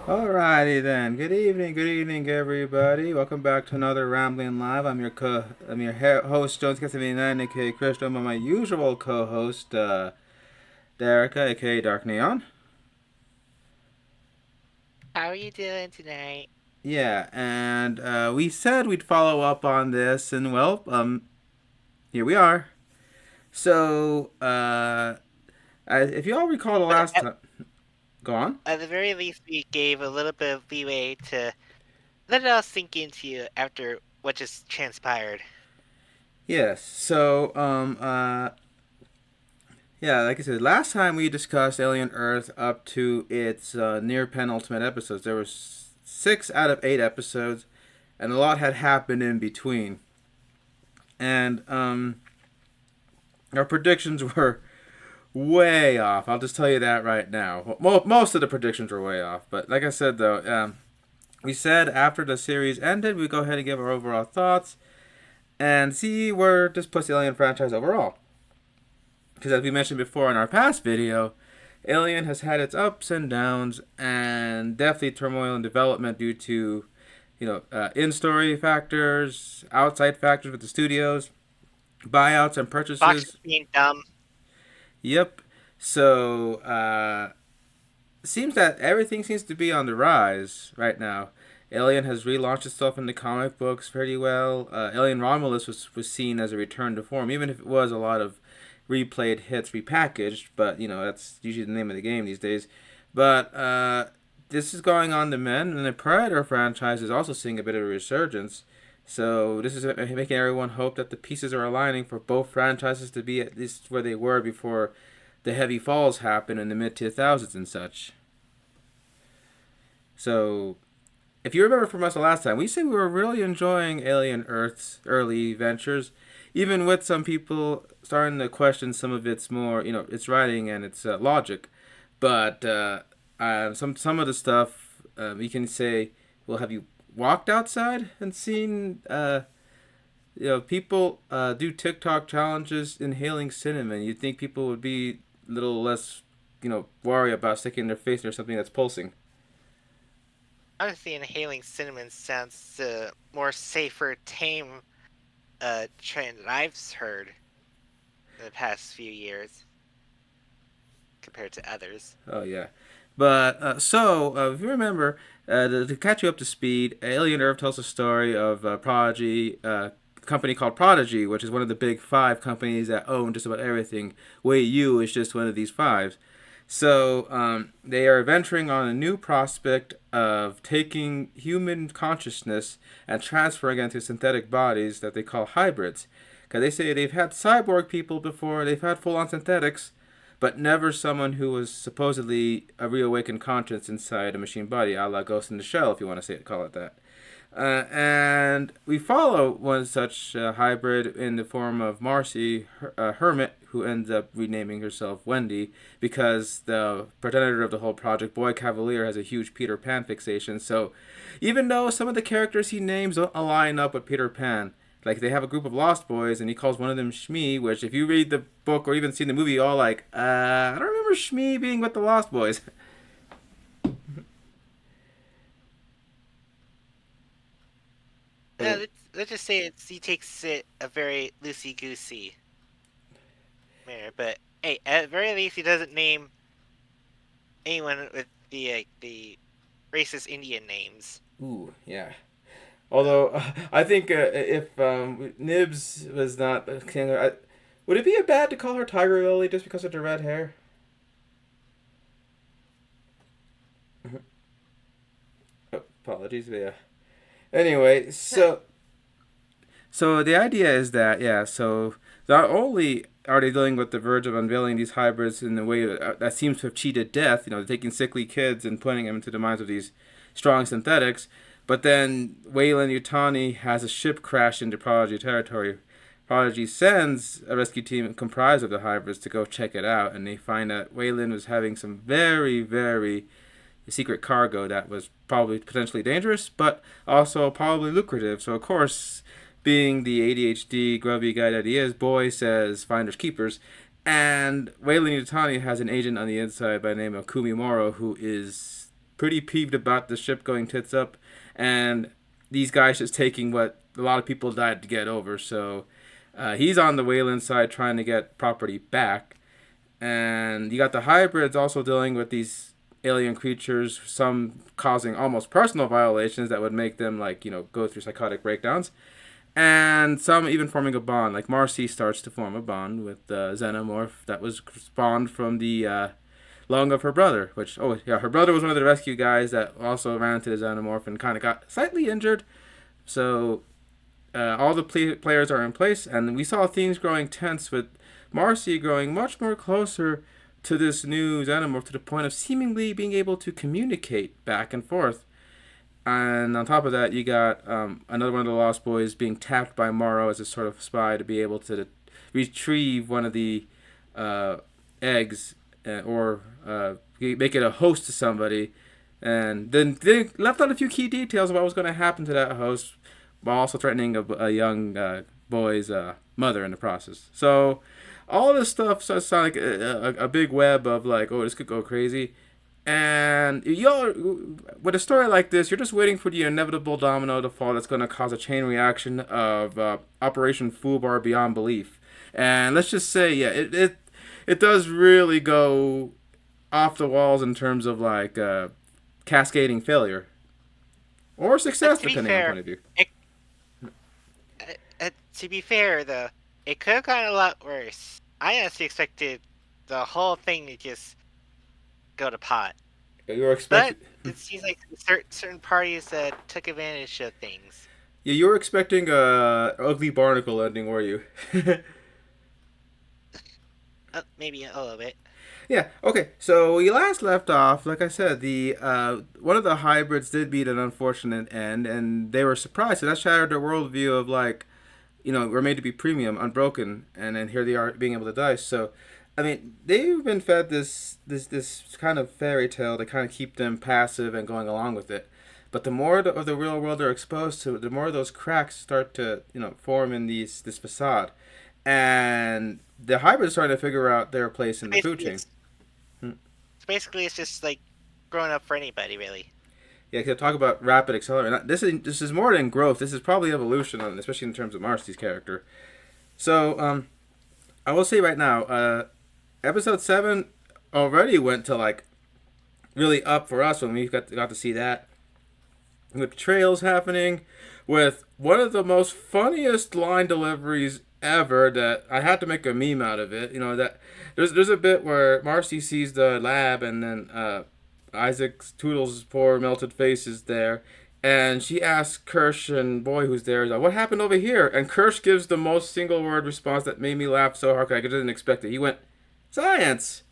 Alrighty then. Good evening, everybody. Welcome back to another Rambling Live. I'm your host Jones Casamina, aka Christo. I'm my usual co-host Derica, aka Dark Neon. How are you doing tonight? Yeah, and we said we'd follow up on this, and well, here we are. So, if you all recall the But last time, go on. at the very least, we gave a little bit of leeway to let it all sink into you after what just transpired. Yes. So, yeah, like I said, last time we discussed Alien Earth up to its near penultimate episodes. There were 6 out of 8 episodes, and a lot had happened in between. And our predictions were way off. I'll just tell you that right now. Most of the predictions were way off. But like I said, though, we said after the series ended, we go ahead and give our overall thoughts and see where this puts the Alien franchise overall. Because as we mentioned before in our past video, Alien has had its ups and downs, and definitely turmoil and development due to, in-story factors, outside factors with the studios, buyouts and Fox is purchases. being dumb. Yep. So, seems that everything seems to be on the rise right now. Alien has relaunched itself in the comic books pretty well. Alien Romulus was seen as a return to form, even if it was a lot of replayed hits repackaged. But that's usually the name of the game these days. But this is going on to men, and the Predator franchise is also seeing a bit of a resurgence. So this is making everyone hope that the pieces are aligning for both franchises to be at least where they were before the heavy falls happened in the mid 2000s and such. So if you remember from us the last time, we said we were really enjoying Alien Earth's early ventures, even with some people starting to question some of its more, its writing and its logic. But some of the stuff you can say, well, have you walked outside and seen, people do TikTok challenges inhaling cinnamon? You'd think people would be a little less, worry about sticking their face near something that's pulsing. Honestly, inhaling cinnamon sounds more safer, tame trend that I've heard in the past few years compared to others. Oh yeah, but if you remember, to catch you up to speed, Alien Earth tells a story of Prodigy, a company called Prodigy, which is one of the big five companies that own just about everything. Wei Yu is just one of these five. So they are venturing on a new prospect of taking human consciousness and transferring it into synthetic bodies that they call hybrids. Because they say they've had cyborg people before, they've had full-on synthetics, but never someone who was supposedly a reawakened conscience inside a machine body, a la Ghost in the Shell, if you want to call it that. And we follow one such hybrid in the form of Marcy Hermit, who ends up renaming herself Wendy because the progenitor of the whole project, Boy Cavalier, has a huge Peter Pan fixation. So even though some of the characters he names don't align up with Peter Pan, like they have a group of lost boys and he calls one of them Shmee, which if you read the book or even seen the movie, you're all like, I don't remember Shmee being with the lost boys. Yeah, let's just say he takes it a very loosey goosey manner. But hey, at the very least, he doesn't name anyone with the racist Indian names. Ooh, yeah. Although I think if Nibs was not king, would it be bad to call her Tiger Lily just because of the red hair? Oh, apologies, but yeah. Anyway, so the idea is that so not only are they dealing with the verge of unveiling these hybrids in a way that seems to have cheated death, they're taking sickly kids and putting them into the minds of these strong synthetics, but then Wayland Utani has a ship crash into Prodigy territory. Prodigy sends a rescue team comprised of the hybrids to go check it out, and they find that Wayland was having some very, very secret cargo that was probably potentially dangerous, but also probably lucrative. So, of course, being the ADHD grubby guy that he is, Boy says finders keepers. And Weyland Yutani has an agent on the inside by the name of Kumi Moro, who is pretty peeved about the ship going tits up, and these guys just taking what a lot of people died to get over. So he's on the Wayland side trying to get property back, and you got the hybrids also dealing with these alien creatures, some causing almost personal violations that would make them like go through psychotic breakdowns, and some even forming a bond. Like Marcy starts to form a bond with the xenomorph that was spawned from the lung of her brother. Which, oh yeah, her brother was one of the rescue guys that also ran into the xenomorph and kind of got slightly injured. So all the players are in place, and we saw things growing tense with Marcy growing much more closer to this new xenomorph to the point of seemingly being able to communicate back and forth. And on top of that, you got another one of the Lost Boys being tapped by Morrow as a sort of spy to be able to retrieve one of the uh, eggs or make it a host to somebody. And then they left out a few key details of what was going to happen to that host while also threatening a young boy's mother in the process. So all this stuff starts to sound like a big web of like, oh, this could go crazy. And you're with a story like this, you're just waiting for the inevitable domino to fall that's going to cause a chain reaction of Operation Foobar beyond belief. And let's just say, yeah, it does really go off the walls in terms of like cascading failure or success, To be depending on fair, point of view. to be fair though, it could have gone a lot worse. I honestly expected the whole thing to just go to pot, You were but expecting, it seems like certain parties took advantage of things. yeah, you were expecting a ugly barnacle ending, were you? Maybe a little bit. Yeah. Okay. So we last left off. Like I said, the one of the hybrids did meet an unfortunate end, and they were surprised. So that shattered their worldview of like, we're made to be premium, unbroken, and then here they are being able to die. So, I mean, they've been fed this kind of fairy tale to kind of keep them passive and going along with it. But the more of the real world they're exposed to, the more those cracks start to form in this facade, and the hybrids starting to figure out their place in the food Basically, chain. it's basically it's just like growing up for anybody, really. Yeah, because talk about rapid accelerant. This is more than growth. This is probably evolution, especially in terms of Marcy's character. So, I will say right now, episode 7 already went to like really up for us when we got to see that with trails happening, with one of the most funniest line deliveries ever that I had to make a meme out of it. That there's a bit where Marcy sees the lab and then Isaac Toodles' poor melted face is there. And she asks Kirsch and boy who's there, like, what happened over here? And Kirsch gives the most single word response that made me laugh so hard because I didn't expect it. He went, science.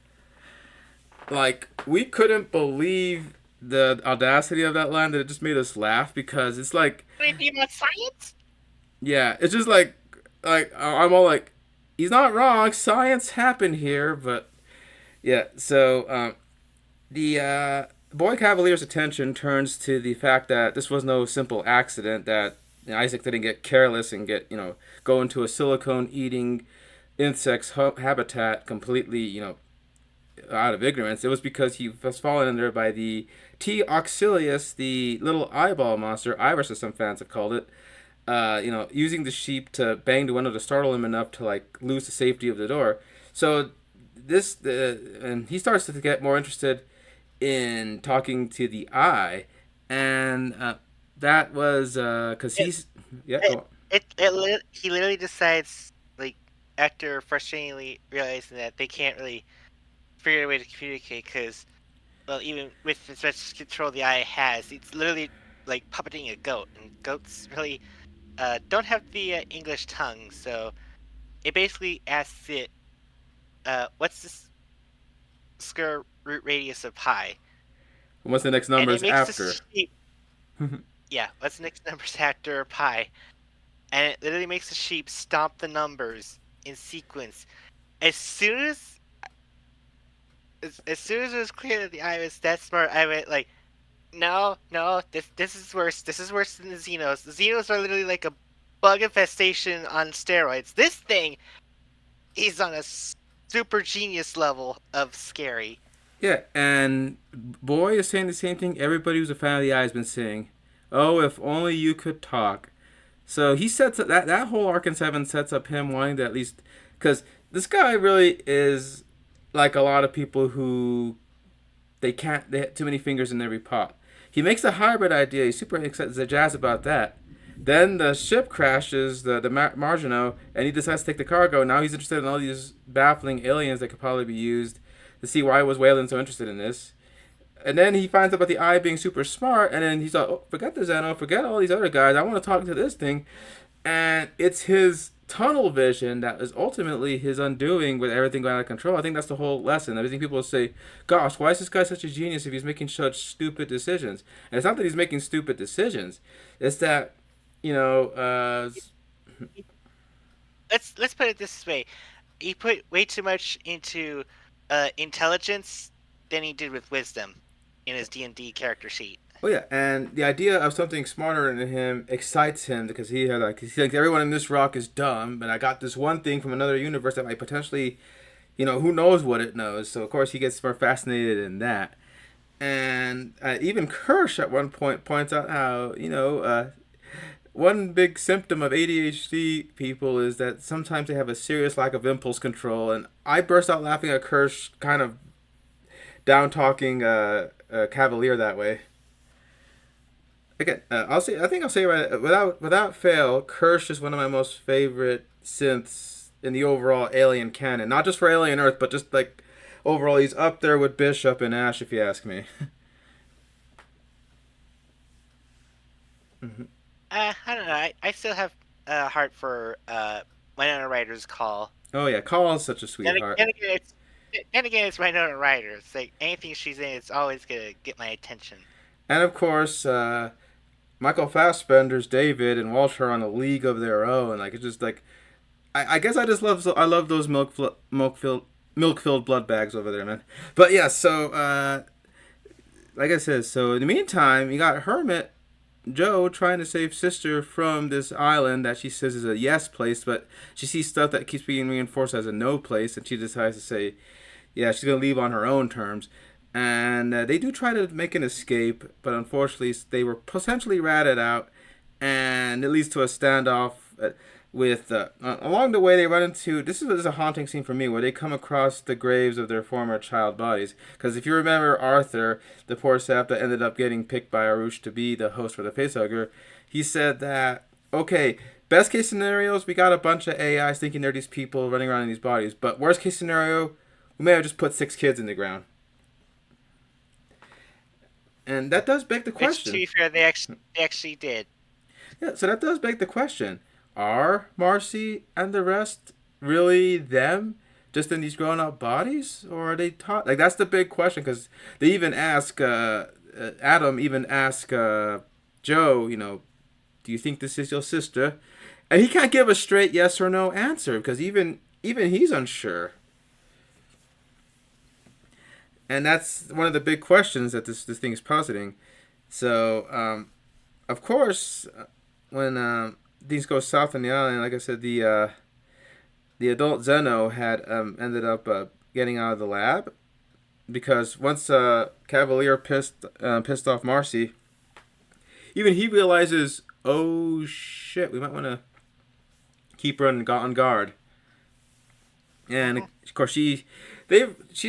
Like, we couldn't believe the audacity of that line that it just made us laugh because it's like, Anything about science? yeah, it's just like I'm all like, he's not wrong. Science happened here, but yeah. So the boy Cavalier's attention turns to the fact that this was no simple accident. That Isaac didn't get careless and get go into a silicone eating insect's habitat completely out of ignorance. It was because he was fallen under by the T. auxilius, the little eyeball monster, Iris as some fans have called it. Using the sheep to bang the window to startle him enough to like lose the safety of the door. So and he starts to get more interested in talking to the eye, and that was because It, he's yeah. Go it, on. he literally decides, like, after frustratingly realizing that they can't really figure out a way to communicate because, well, even with as much control the eye has, it's literally like puppeting a goat, and goats really don't have the English tongue, so it basically asks it, what's the square root radius of pi? What's the next And it numbers makes the after? sheep, yeah, what's the next numbers after pi? And it literally makes the sheep stomp the numbers in sequence. As soon as soon as it was clear that the eye was that smart, I went like, no, no, this is worse. This is worse than the Xenos. The Xenos are literally like a bug infestation on steroids. This thing is on a super genius level of scary. Yeah, and Boy is saying the same thing everybody who's a fan of the Eye has been saying. Oh, if only you could talk. So he sets up that whole arc in seven sets up him wanting to at least because this guy really is like a lot of people who they have too many fingers in every pot. He makes a hybrid idea. He's super excited, jazzed about that. Then the ship crashes, the Margino, and he decides to take the cargo. Now he's interested in all these baffling aliens that could probably be used to see why was Wayland so interested in this. And then he finds out about the Eye being super smart, and then he's like, oh, forget the Zeno, forget all these other guys. I want to talk to this thing. And it's his tunnel vision that is ultimately his undoing with everything going out of control. I think that's the whole lesson. I think people say, gosh, why is this guy such a genius if he's making such stupid decisions? And it's not that he's making stupid decisions. It's that, you know, Let's put it this way: he put way too much into intelligence than he did with wisdom in his D&D character sheet. well, yeah, and the idea of something smarter than him excites him because he thinks everyone in this rock is dumb, and I got this one thing from another universe that might potentially, who knows what it knows. So of course he gets more fascinated in that. And even Kirsch at one point points out how one big symptom of ADHD people is that sometimes they have a serious lack of impulse control. And I burst out laughing at Kirsch, kind of down talking Cavalier that way. Again, I think I'll say right without fail, Kirsch is one of my most favorite synths in the overall Alien canon. Not just for Alien Earth, but just like overall, he's up there with Bishop and Ash, if you ask me. Hmm. I don't know. I still have a heart for Winona Ryder's call. Oh yeah, Call is such a Then, sweetheart. then again, it's Winona Ryder. It's like anything she's in, it's always gonna get my attention. And of course, Michael Fassbender's David and Walsh are on a league of their own. Like it's just like I guess I love those milk filled blood bags over there, man. But yeah, so like I said, so in the meantime, you got Hermit Joe trying to save sister from this island that she says is a yes place, but she sees stuff that keeps being reinforced as a no place, and she decides to say, yeah, she's gonna leave on her own terms. And they do try to make an escape, but unfortunately, they were potentially ratted out, and it leads to a standoff with. Along the way, they run into this is a haunting scene for me, where they come across the graves of their former child bodies. Because if you remember Arthur, the poor sap that ended up getting picked by Arush to be the host for the Facehugger, he said that okay, best case scenarios, we got a bunch of AIs thinking they're these people running around in these bodies, but worst case scenario, we may have just put 6 kids in the ground. And that does beg the Which, to question. be fair, they actually did. Yeah, so that does beg the question. Are Marcy and the rest really them? Just in these grown up bodies? Or are they taught? Like, that's the big question because they even ask, Adam even ask Joe, do you think this is your sister? And he can't give a straight yes or no answer because even he's unsure. And that's one of the big questions that this thing is positing. So, of course, when things go south on the island, like I said, the adult Zeno had ended up getting out of the lab because once Cavalier pissed off Marcy, even he realizes, oh shit, we might want to keep her on guard. And Hmm. of course, she's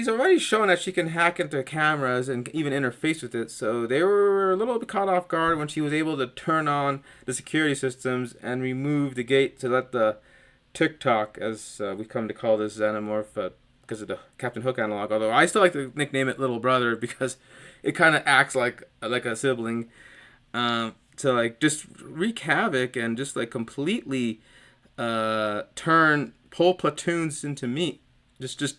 already shown that she can hack into cameras and even interface with it. So they were a little bit caught off guard when she was able to turn on the security systems and remove the gate to let the TikTok, as we come to call this xenomorph, because of the Captain Hook analog. Although I still like to nickname it Little Brother because it kind of acts like a sibling. To like just wreak havoc and just like completely turn whole platoons into meat. Just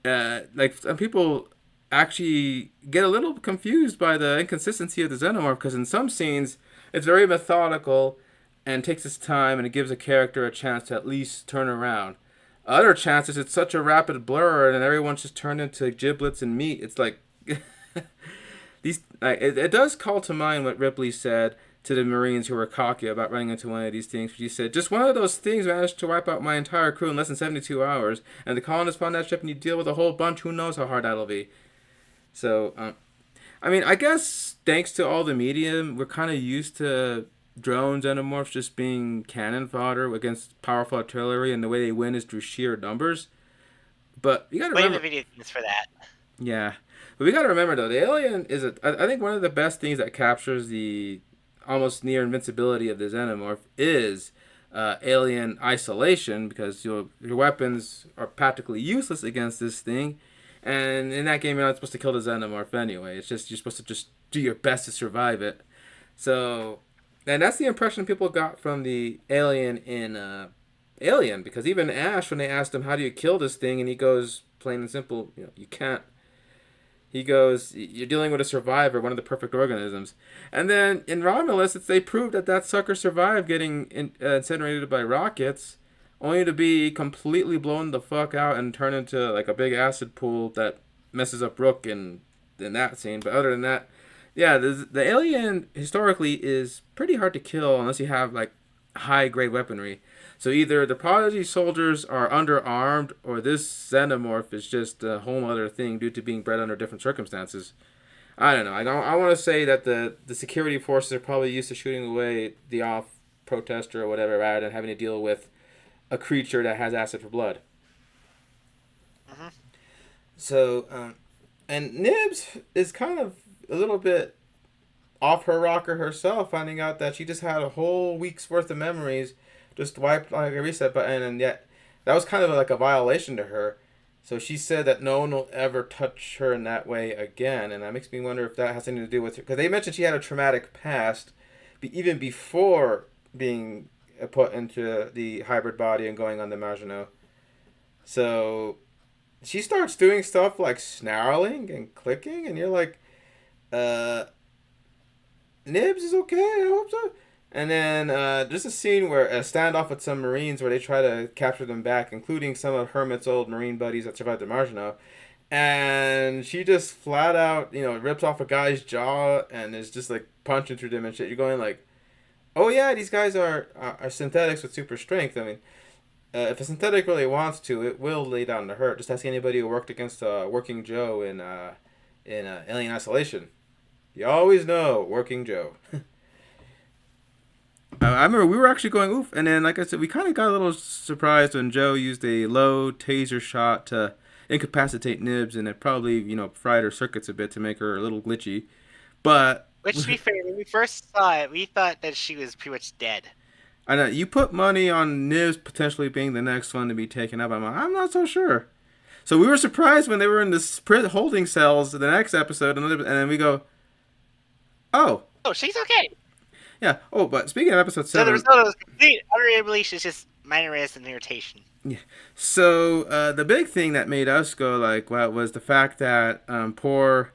like some people actually get a little confused by the inconsistency of the xenomorph because in some scenes it's very methodical and takes its time and it gives a character a chance to at least turn around. Other chances it's such a rapid blur and everyone's just turned into giblets and meat. It's like it does call to mind what Ripley said to the Marines who were cocky about running into one of these things. She said, just one of those things managed to wipe out my entire crew in less than 72 hours, and the colonists found that ship and you deal with a whole bunch, who knows how hard that'll be. So, I mean, I guess thanks to all the media, we're kind of used to drone xenomorphs just being cannon fodder against powerful artillery, and the way they win is through sheer numbers. But you got to Blame the remember, video games for that. yeah. But we got to remember though, the alien is I think one of the best things that captures the almost near invincibility of the xenomorph is alien isolation because your weapons are practically useless against this thing, and in that game you're not supposed to kill the xenomorph anyway. It's just you're supposed to just do your best to survive it. So, and that's the impression people got from the alien in Alien because even Ash, when they asked him how do you kill this thing, and he goes plain and simple, you can't. He goes, "You're dealing with a survivor, one of the perfect organisms." And then in Romulus, they proved that that sucker survived getting incinerated by rockets, only to be completely blown the fuck out and turn into like a big acid pool that messes up Rook in that scene. But other than that, yeah, the alien historically is pretty hard to kill unless you have like high grade weaponry. So either the Prodigy soldiers are underarmed, or this xenomorph is just a whole other thing due to being bred under different circumstances. I don't know. I want to say that the security forces are probably used to shooting away the off protester or whatever rather than having to deal with a creature that has acid for blood. Hmm. So, and Nibs is kind of a little bit off her rocker herself, finding out that she just had a whole week's worth of memories just wiped like a reset button, and yet that was kind of like a violation to her. So she said that no one will ever touch her in that way again, and that makes me wonder if that has anything to do with her. Because they mentioned she had a traumatic past, even before being put into the hybrid body and going on the Maginot. So she starts doing stuff like snarling and clicking, and you're like, uh, Nibs is okay. I hope so. And then there's a scene where a standoff with some Marines where they try to capture them back, including some of Hermit's old Marine buddies that survived the Marginal. And she just flat out, rips off a guy's jaw and is just like punching through them and shit. You're going like, oh yeah, these guys are synthetics with super strength. I mean, if a synthetic really wants to, it will lay down to hurt. Just ask anybody who worked against Working Joe in Alien Isolation. You always know Working Joe. I remember we were actually going oof, and then like I said, we kind of got a little surprised when Joe used a low taser shot to incapacitate Nibs, and it probably fried her circuits a bit to make her a little glitchy. But Which, to be fair, when we first saw it, we thought that she was pretty much dead. I know you put money on Nibs potentially being the next one to be taken up. I'm not so sure. So we were surprised when they were in the holding cells the next episode, and then we go, oh Oh, she's okay. yeah. Oh, but speaking of episode So the seven, result was complete utter abolition. It's just minor rest and irritation. yeah. So the big thing that made us go like, wow, was the fact that poor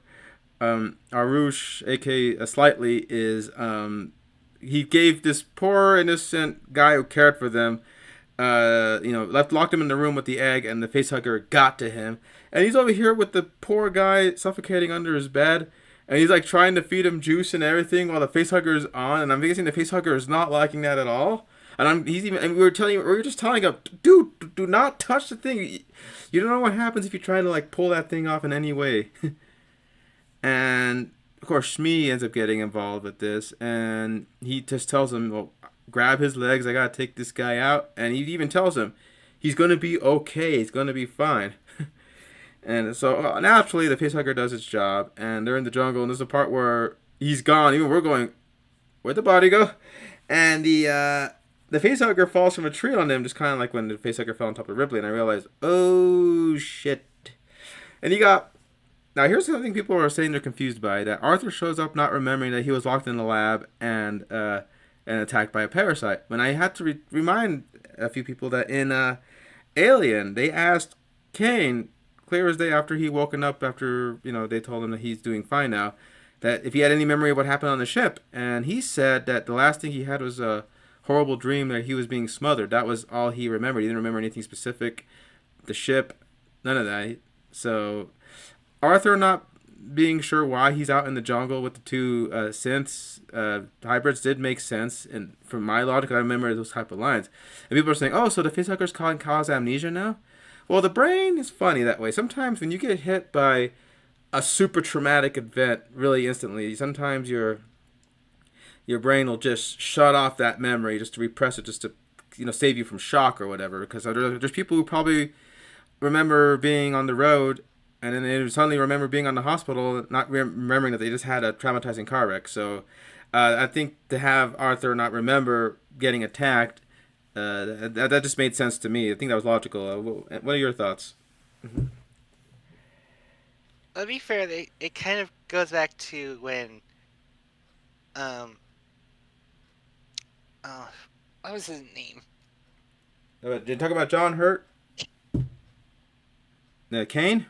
Arush, aka Slightly, is he gave this poor innocent guy who cared for them, locked him in the room with the egg, and the facehugger got to him, and he's over here with the poor guy suffocating under his bed. And he's like trying to feed him juice and everything while the facehugger is on, and I'm guessing the facehugger is not liking that at all. And we were just telling him, dude, do not touch the thing. You don't know what happens if you try to like pull that thing off in any way. And of course, Shmi ends up getting involved with this, and he just tells him, "Well, grab his legs. I gotta take this guy out." And he even tells him, "He's gonna be okay. He's gonna be fine." And so naturally, the facehugger does its job, and they're in the jungle, and there's a part where he's gone. Even we're going, "Where'd the body go?" And the facehugger falls from a tree on them, just kind of like when the facehugger fell on top of Ripley. And I realized, oh shit! And you got now. Here's something people are saying they're confused by: that Arthur shows up not remembering that he was locked in the lab and attacked by a parasite. When I had to remind a few people that in Alien, they asked Kane clear as day after he woken up after they told him that he's doing fine now, that if he had any memory of what happened on the ship, and he said that the last thing he had was a horrible dream that he was being smothered. That was all he remembered. He didn't remember anything specific, the ship, none of that. So Arthur not being sure why he's out in the jungle with the two synths hybrids did make sense, and from my logic I remember those type of lines. And people are saying, oh, so the facehuggers cause amnesia now. Well, the brain is funny that way. Sometimes when you get hit by a super traumatic event really instantly. Sometimes your brain will just shut off that memory just to repress it, just to save you from shock or whatever. Because there's people who probably remember being on the road and then they suddenly remember being on the hospital, not remembering that they just had a traumatizing car wreck. So I think to have Arthur not remember getting attacked, that just made sense to me. I think that was logical. What are your thoughts? To be fair, it kind of goes back to when um oh, what was his name? Did you talk about John Hurt? Kane?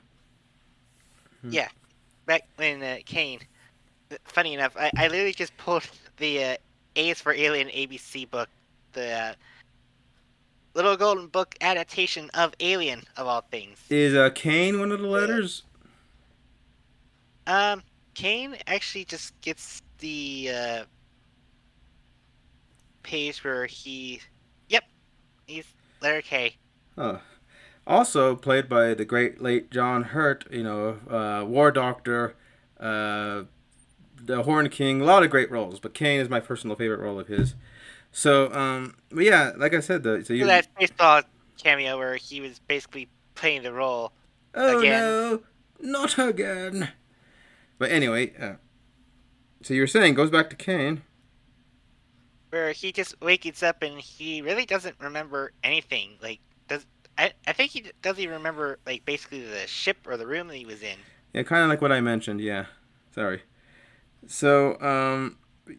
Yeah, back when Kane. Funny enough, I literally just pulled the A's for Alien ABC book, the Little Golden Book adaptation of Alien of all things. Is Kane one of the Uh, letters? um, Kane actually just gets the page where yep, he's letter K. Oh. Also played by the great late John Hurt, War Doctor, uh, the Horn King, a lot of great roles, but Kane is my personal favorite role of his. So, but yeah, like I said, so So you, that baseball cameo where he was basically playing the role oh again, no, not again. But anyway, so you were saying goes back to Kane. where he just wakes up and he really doesn't remember anything. Like, does I think he doesn't even remember like basically the ship or the room that he was in. Yeah, kind of like what I mentioned. Yeah, sorry. So,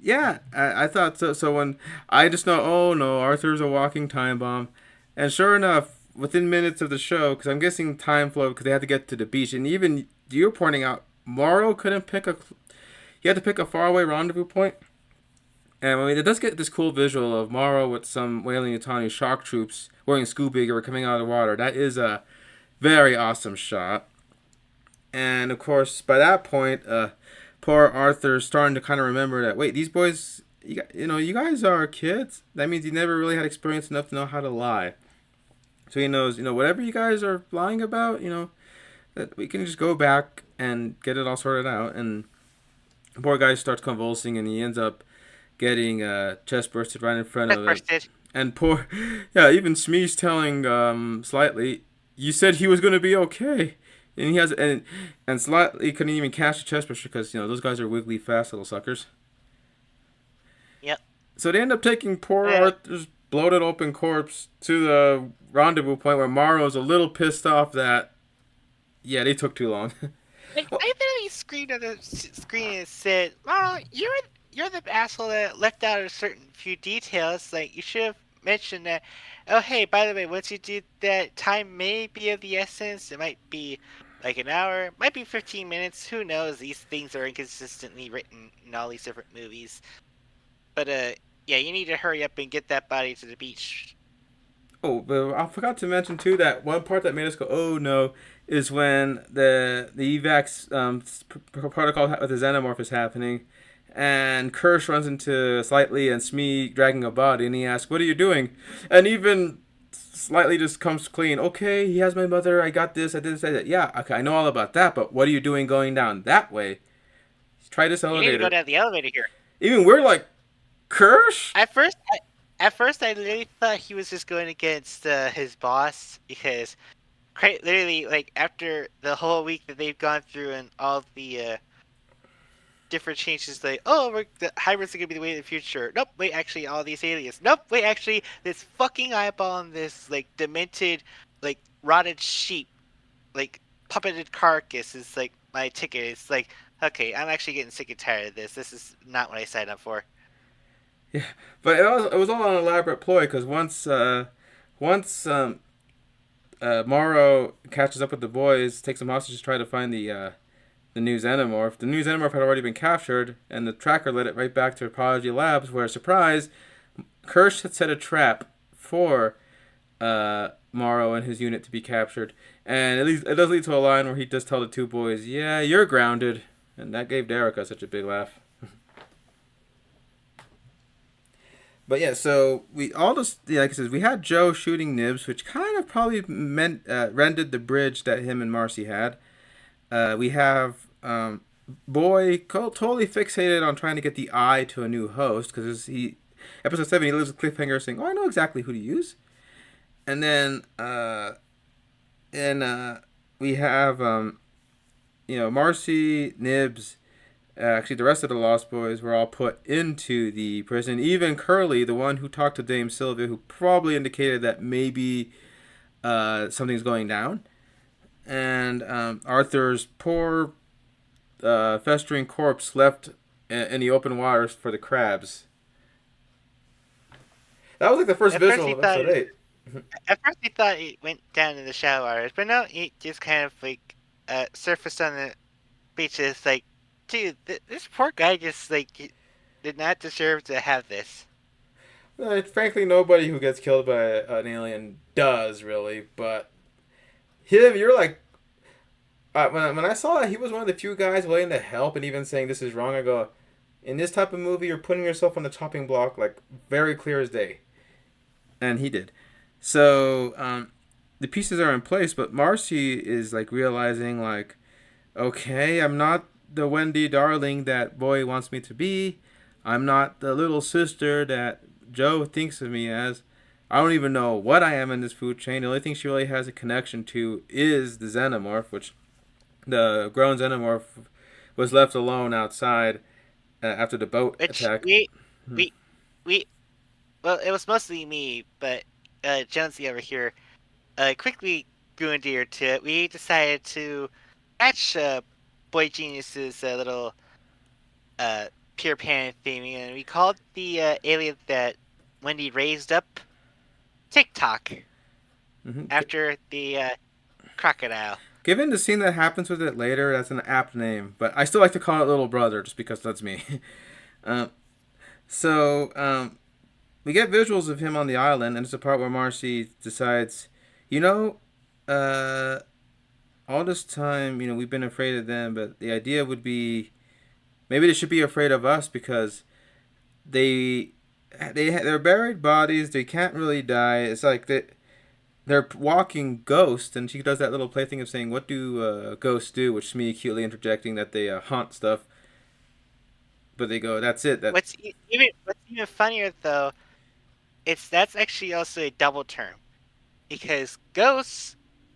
yeah, I thought so. So when I just know, oh no, Arthur's a walking time bomb, and sure enough, within minutes of the show, because I'm guessing time flow because they had to get to the beach, and even you were pointing out, Morrow couldn't pick a, he had to pick a faraway rendezvous point, and I mean it does get this cool visual of Morrow with some whaling Yutani shock troops wearing scuba gear coming out of the water. That is a very awesome shot, and of course by that point, poor Arthur's starting to kind of remember that wait, these boys, you guys are kids. That means you never really had experience enough to know how to lie. So he knows, whatever you guys are lying about, that we can just go back and get it all sorted out. And the poor guy starts convulsing, and he ends up getting chest bursted right in front That's of him. bursted. And poor, yeah, even Smee's telling Slightly, you said he was going to be okay. And he has, and Slightly couldn't even catch the chest burster because those guys are wiggly fast little suckers. Yep. So they end up taking poor Uh, Arthur's bloated open corpse to the rendezvous point where Morrow's a little pissed off that yeah they took too long. like Oh, I literally screamed at the screen and said, "Mara, you're the asshole that left out a certain few details. Like you should have mentioned that. Oh, hey, by the way, once you do that, time may be of the essence. It might be like an hour, might be 15 minutes. Who knows? These things are inconsistently written in all these different movies. But yeah, you need to hurry up and get that body to the beach." oh, but I forgot to mention too that one part that made us go oh no is when the evac protocol with the xenomorph is happening. And Kirsch runs into Slightly and Smee dragging a body, and he asks, "What are you doing?" And even Slightly just comes clean. Okay, he has my mother. I got this. I didn't say that. Yeah, okay, I know all about that. But what are you doing going down that way? Try this You need to go elevator. down the elevator here. Even we're like, Kirsch? At first, at first, I literally thought he was just going against his boss because, quite literally, like after the whole week that they've gone through and all the different changes, like the hybrids are gonna be the way of the future. Nope, wait, actually, all these aliens. Nope, wait, actually, this fucking eyeball and this like demented, like rotted sheep, like puppeted carcass is like my ticket. It's like, okay, I'm actually getting sick and tired of this. This is not what I signed up for. Yeah, but it was all an elaborate ploy because once Morrow catches up with the boys, takes them hostage to try to find the new xenomorph. The new xenomorph had already been captured, and the tracker led it right back to Prodigy Labs, where surprise, Kirsch had set a trap for Morrow and his unit to be captured. And it does lead to a line where he does tell the two boys, "Yeah, you're grounded," and that gave Derica such a big laugh. But yeah, so we all just like I said, we had Joe shooting nibs, which kind of probably meant rendered the bridge that him and Marcy had. We have um, Boy totally fixated on trying to get the eye to a new host because he episode 7 he leaves a cliffhanger saying, "Oh, I know exactly who to use." And then and we have Marcy, Nibs, actually the rest of the Lost Boys were all put into the prison. Even Curly, the one who talked to Dame Sylvia, who probably indicated that maybe something's going down. And Arthur's poor festering corpse left in the open waters for the crabs. That was like the first At first visual he of thought episode 8. at first he thought it went down in the showers, but no, he just kind of like surfaced on the beach. It's like, dude, this poor guy just like did not deserve to have this. Frankly, nobody who gets killed by an alien does really, but him, you're like, when I saw that he was one of the few guys willing to help and even saying this is wrong, I go, in this type of movie, you're putting yourself on the chopping block, like very clear as day, and he did. So the pieces are in place, but Marcy is like realizing like, okay, I'm not the Wendy darling that Boy wants me to be. I'm not the little sister that Joe thinks of me as. I don't even know what I am in this food chain. The only thing she really has a connection to is the xenomorph, which the grown xenomorph was left alone outside after the boat Which attack. we we well, it was mostly me, but Jonesy over here quickly grew endeared to it. We decided to match Boy Genius's little uh, Pure Pan theming, and we called the alien that Wendy raised up TikTok Mm-hmm. after the crocodile. Given the scene that happens with it later, that's an apt name, but I still like to call it Little Brother just because that's me. um, so we get visuals of him on the island, and it's a part where Marcy decides, you know, uh, all this time, we've been afraid of them, but the idea would be maybe they should be afraid of us because they they're buried bodies. They can't really die. It's like they're walking ghosts, and she does that little plaything of saying, "What do ghosts do?" Which is me cutely interjecting that they haunt stuff, but they go, "That's it." That What's even funnier though, that's actually also a double term because ghosts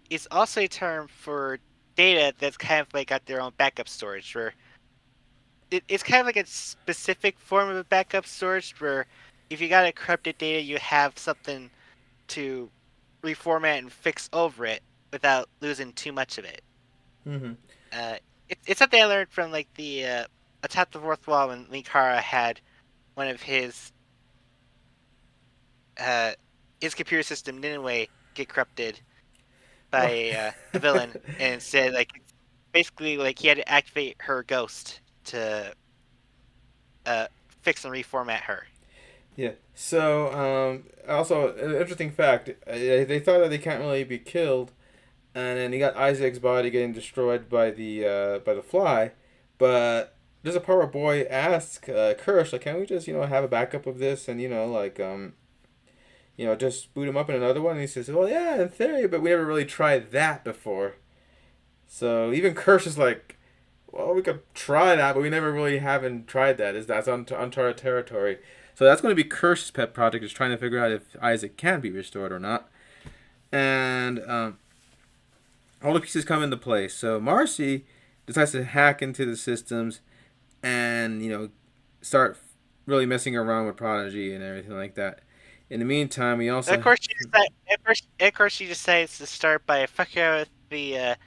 is also a term for data that's kind of like got their own backup storage where it's kind of like a specific form of a backup storage where if you got a corrupted data, you have something to reformat and fix over it without losing too much of it. mm-hmm. Uh, it's something I learned from like the Atop the Fourth Wall when Linkara had one of uh, his computer system Ninway get corrupted by a villain, and said like basically like he had to activate her ghost to uh, fix and reformat her. Yeah. So, also an interesting fact: they thought that they can't really be killed, and then you got Isaac's body getting destroyed by the fly, but there's a part where Boy asks Kirsch, like, "Can we just have a backup of this and like just boot him up in another one?" And he says, "Well, yeah, in theory, but we never really tried that before." So even Kirsch is like, well, we could try that, but we never really haven't tried that. That's uncharted territory. So that's going to be Kirsch's pet project, is trying to figure out if Isaac can be restored or not. And all the pieces come into place. So Marcy decides to hack into the systems and start really messing around with Prodigy and everything like that. In the meantime, we Of also course, she decides to start by fucking out with the at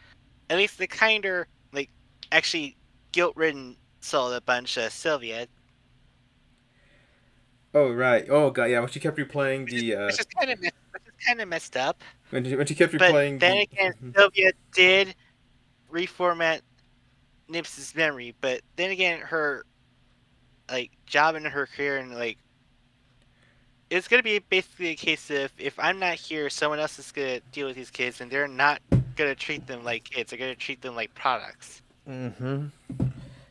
least the kinder like actually guilt-ridden soul of the bunch, Sylvia, oh right, oh god, yeah, when she kept replaying the which is kind of messed up. when she kept But replaying then the again, Sylvia did reformat Nips's memory. But then again, her like job and her career and like it's gonna be basically a case of if I'm not here, someone else is gonna deal with these kids, and they're not gonna treat them like kids. They're gonna treat them like products. mm-hmm.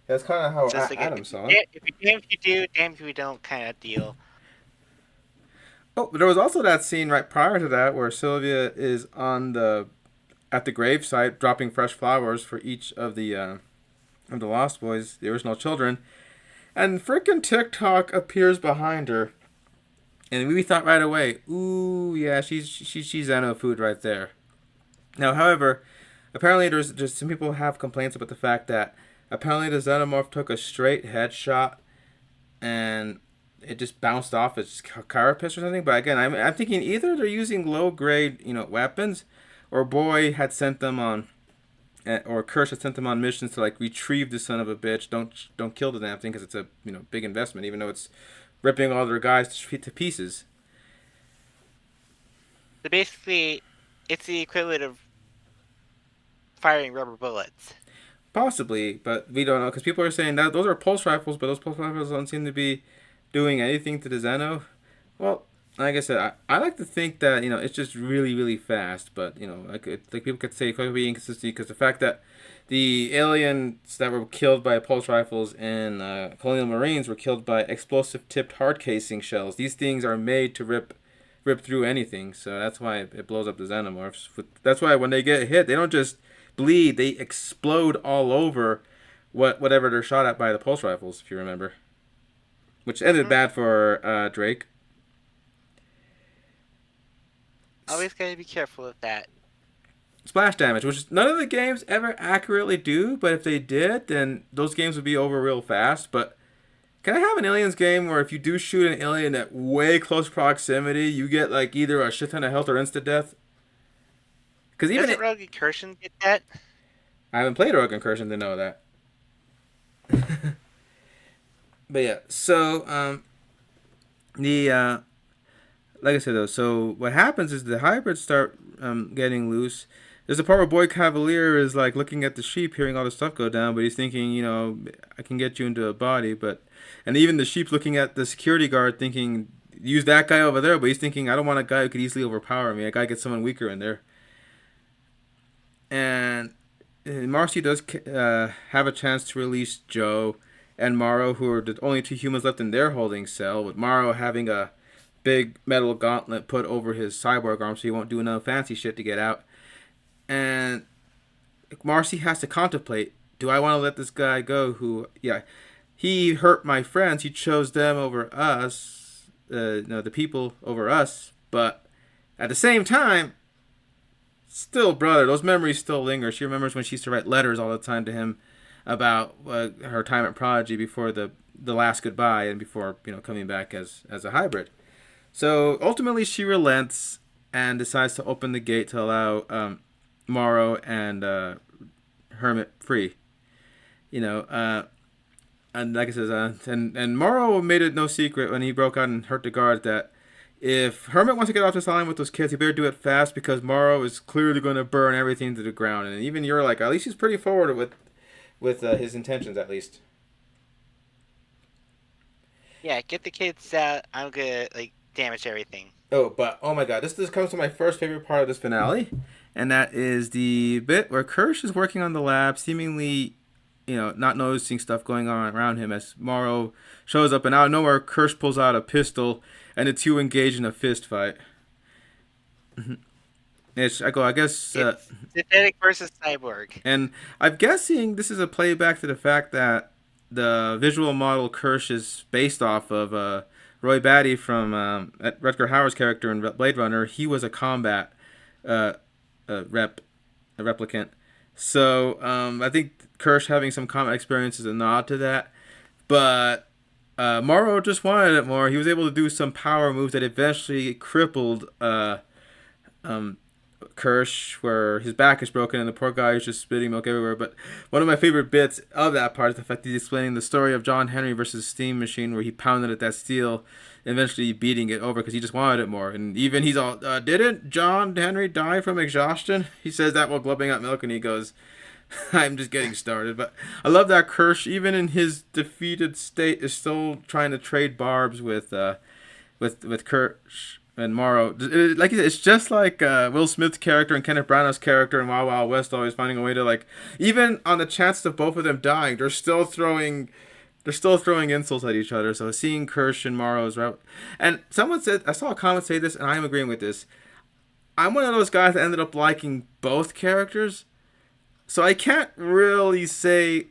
That's kind of how So it's like Adam saw it. if you damn if you do, damn if you don't kind of deal. Oh, but there was also that scene right prior to that where Sylvia is on the at the gravesite dropping fresh flowers for each of the of the Lost Boys, the original children, and frickin' TikTok appears behind her, and we thought right away, ooh, yeah, she's Xeno food right there. Now, however, apparently there's some people have complaints about the fact that apparently the Xenomorph took a straight headshot and it just bounced off its carapace or something. But again, I'm thinking either they're using low grade weapons, or Boy had sent them on, or Kirsch had sent them on missions to like retrieve the son of a bitch. Don't kill the damn thing because it's a big investment, even though it's ripping all their guys to pieces. So basically, it's the equivalent of firing rubber bullets. Possibly, but we don't know because people are saying that those are pulse rifles, but those pulse rifles don't seem to be doing anything to the Xeno. Well, like I said, I like to think that it's just really really fast, but like people could say it could be inconsistent because the fact that the aliens that were killed by pulse rifles in Colonial Marines were killed by explosive tipped hard casing shells. These things are made to rip through anything, so that's why it blows up the xenomorphs. That's why when they get hit, they don't just bleed; they explode all over whatever they're shot at by the pulse rifles. If you remember, which ended Mm-hmm. bad for Drake. Always gotta be careful with that. Splash damage, which none of the games ever accurately do, but if they did, then those games would be over real fast. But can I have an aliens game where if you do shoot an alien at way close proximity, you get like either a shit ton of health or instant death? Because even Doesn't Rogue Incursion get that? I haven't played Rogue Incursion to know that. But yeah, so the like I said though, so what happens is the hybrids start getting loose. There's a part where Boy Cavalier is like looking at the sheep, hearing all this stuff go down, but he's thinking, I can get you into a body, and even the sheep looking at the security guard, thinking, use that guy over there, but he's thinking, I don't want a guy who could easily overpower me. I gotta get someone weaker in there. And Marcy does have a chance to release Joe and Morrow, who are the only two humans left in their holding cell, with Morrow having a big metal gauntlet put over his cyborg arm so he won't do enough fancy shit to get out. And Marcy has to contemplate, do I want to let this guy go who, yeah, he hurt my friends, he chose them over us, no, the people over us, but at the same time, still, brother, those memories still linger. She remembers when she used to write letters all the time to him about her time at Prodigy before the last goodbye and before coming back as a hybrid. So ultimately, she relents and decides to open the gate to allow Morrow and Hermit free. You know, and like I said, and Morrow made it no secret when he broke out and hurt the guard that if Hermit wants to get off this island with those kids, he better do it fast because Morrow is clearly going to burn everything to the ground. And even you're like, at least he's pretty forward with his intentions, at least. Yeah, get the kids out. I'm gonna like damage everything. Oh, but oh my god, this comes to my first favorite part of this finale, and that is the bit where Kirsch is working on the lab, seemingly, not noticing stuff going on around him as Morrow shows up, and out of nowhere, Kirsch pulls out a pistol, and the two engage in a fist fight. I guess, It's synthetic versus cyborg. and I'm guessing this is a playback to the fact that the visual model Kirsch is based off of Roy Batty from Rutger Hauer's character in Blade Runner. He was a combat uh, rep, a replicant. So I think Kirsch having some combat experience is a nod to that. But Morrow just wanted it more. He was able to do some power moves that eventually crippled um, Kirsch, where his back is broken and the poor guy is just spitting milk everywhere. But one of my favorite bits of that part is the fact that he's explaining the story of John Henry versus Steam Machine, where he pounded at that steel, eventually beating it over because he just wanted it more. And even he's all, didn't John Henry die from exhaustion? He says that while glubbing out milk, and he goes, I'm just getting started. But I love that Kirsch, even in his defeated state, is still trying to trade barbs with Kirsch and Morrow. Like you said, it's just like Will Smith's character and Kenneth Branagh's character in Wild Wild West, always finding a way to like, even on the chances of both of them dying, they're still throwing insults at each other. So seeing Kirsch and Morrow's route, and someone said, I saw a comment say this, and I am agreeing with this. I'm one of those guys that ended up liking both characters, so I can't really say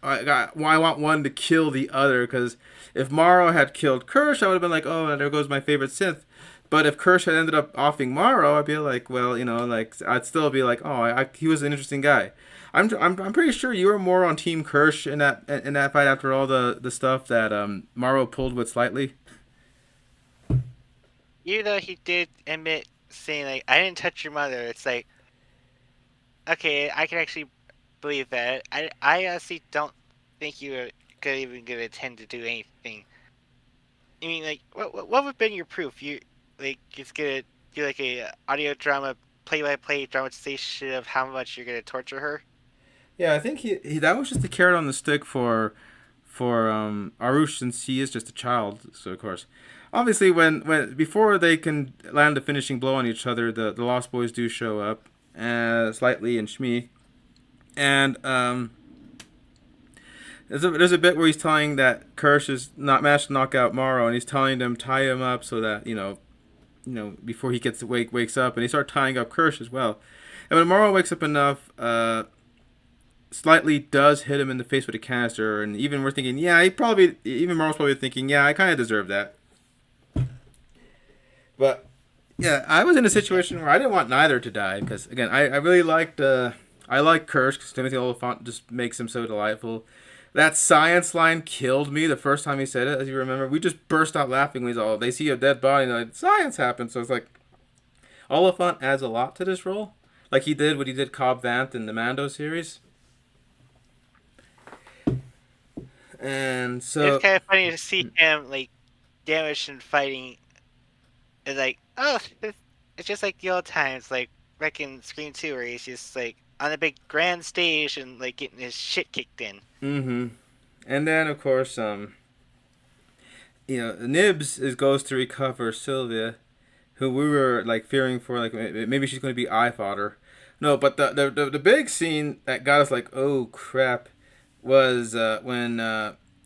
I want one to kill the other because if Morrow had killed Kirsch, I would have been like, oh, there goes my favorite synth. But if Kirsch had ended up offing Morrow, I'd be like, well, like I'd still be like, oh, he was an interesting guy. I'm pretty sure you were more on Team Kirsch in that fight after all the stuff that Morrow pulled with slightly. Even though he did admit saying like, "I didn't touch your mother," it's like, okay, I can actually believe that. I honestly don't think you were even gonna intend to do anything. I mean, like, what would have been your proof? You like it's gonna do like a audio drama, play-by-play dramatization of how much you're gonna torture her. Yeah, I think he that was just the carrot on the stick for Arush since he is just a child. So of course, obviously when before they can land the finishing blow on each other, the Lost Boys do show up, slightly and Shmi, and there's a bit where he's telling that Kirsch is not managed to knock out Morrow, and he's telling them tie him up so that before he gets wakes up, and he starts tying up Kirsch as well. And when Morrow wakes up enough, slightly does hit him in the face with a canister, and even we're thinking, yeah, even Morrow's probably thinking, yeah, I kind of deserve that. But yeah, I was in a Yeah, situation where I didn't want neither to die because again, I really liked I like Kirsch because Timothy Oliphant just makes him so delightful. That science line killed me the first time he said it, as you remember. We just burst out laughing when he's all, they see a dead body and like, science happened. So it's like, Oliphant adds a lot to this role. Like he did what he did Cobb Vanth in the Mando series. And it's so, kind of funny to see him like damaged and fighting. It's like, oh, it's just like the old times, like back in Scream 2, where he's just like on a big grand stage and like getting his shit kicked in. mm-hmm. And then, of course, Nibs goes to recover Sylvia, who we were like fearing for, like maybe she's going to be eye fodder. No, but the big scene that got us like, oh crap, was when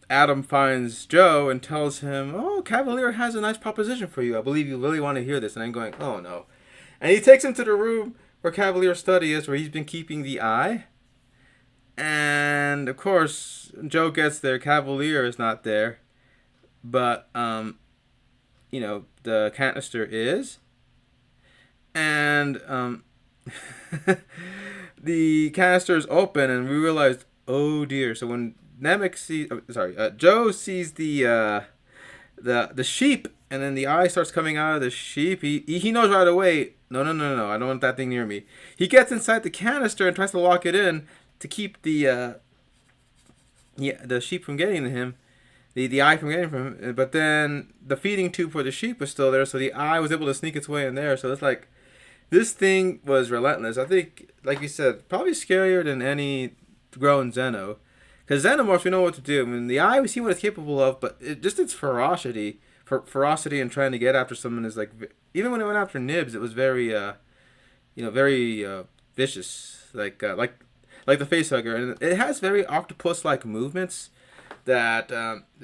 Adam finds Joe and tells him, "Oh, Cavalier has a nice proposition for you. I believe you really want to hear this." And I'm going, "Oh no!" And he takes him to the room where Cavalier's study is, where he's been keeping the eye. And of course, Joe gets there. Cavalier is not there, but the canister is, and the canister is open, and we realized, oh dear. So when Joe sees the sheep, and then the eye starts coming out of the sheep. He knows right away. No, no, no, no, no! I don't want that thing near me. He gets inside the canister and tries to lock it in to keep the sheep from getting to him, the eye from getting from him. But then the feeding tube for the sheep was still there, so the eye was able to sneak its way in there. So it's like this thing was relentless. I think, like you said, probably scarier than any grown Zeno. Because Xenomorphs, we know what to do. I mean, the eye, we see what it's capable of, but just its ferocity and trying to get after someone is like, even when it went after Nibs, it was very, very vicious, like the facehugger, and it has very octopus-like movements that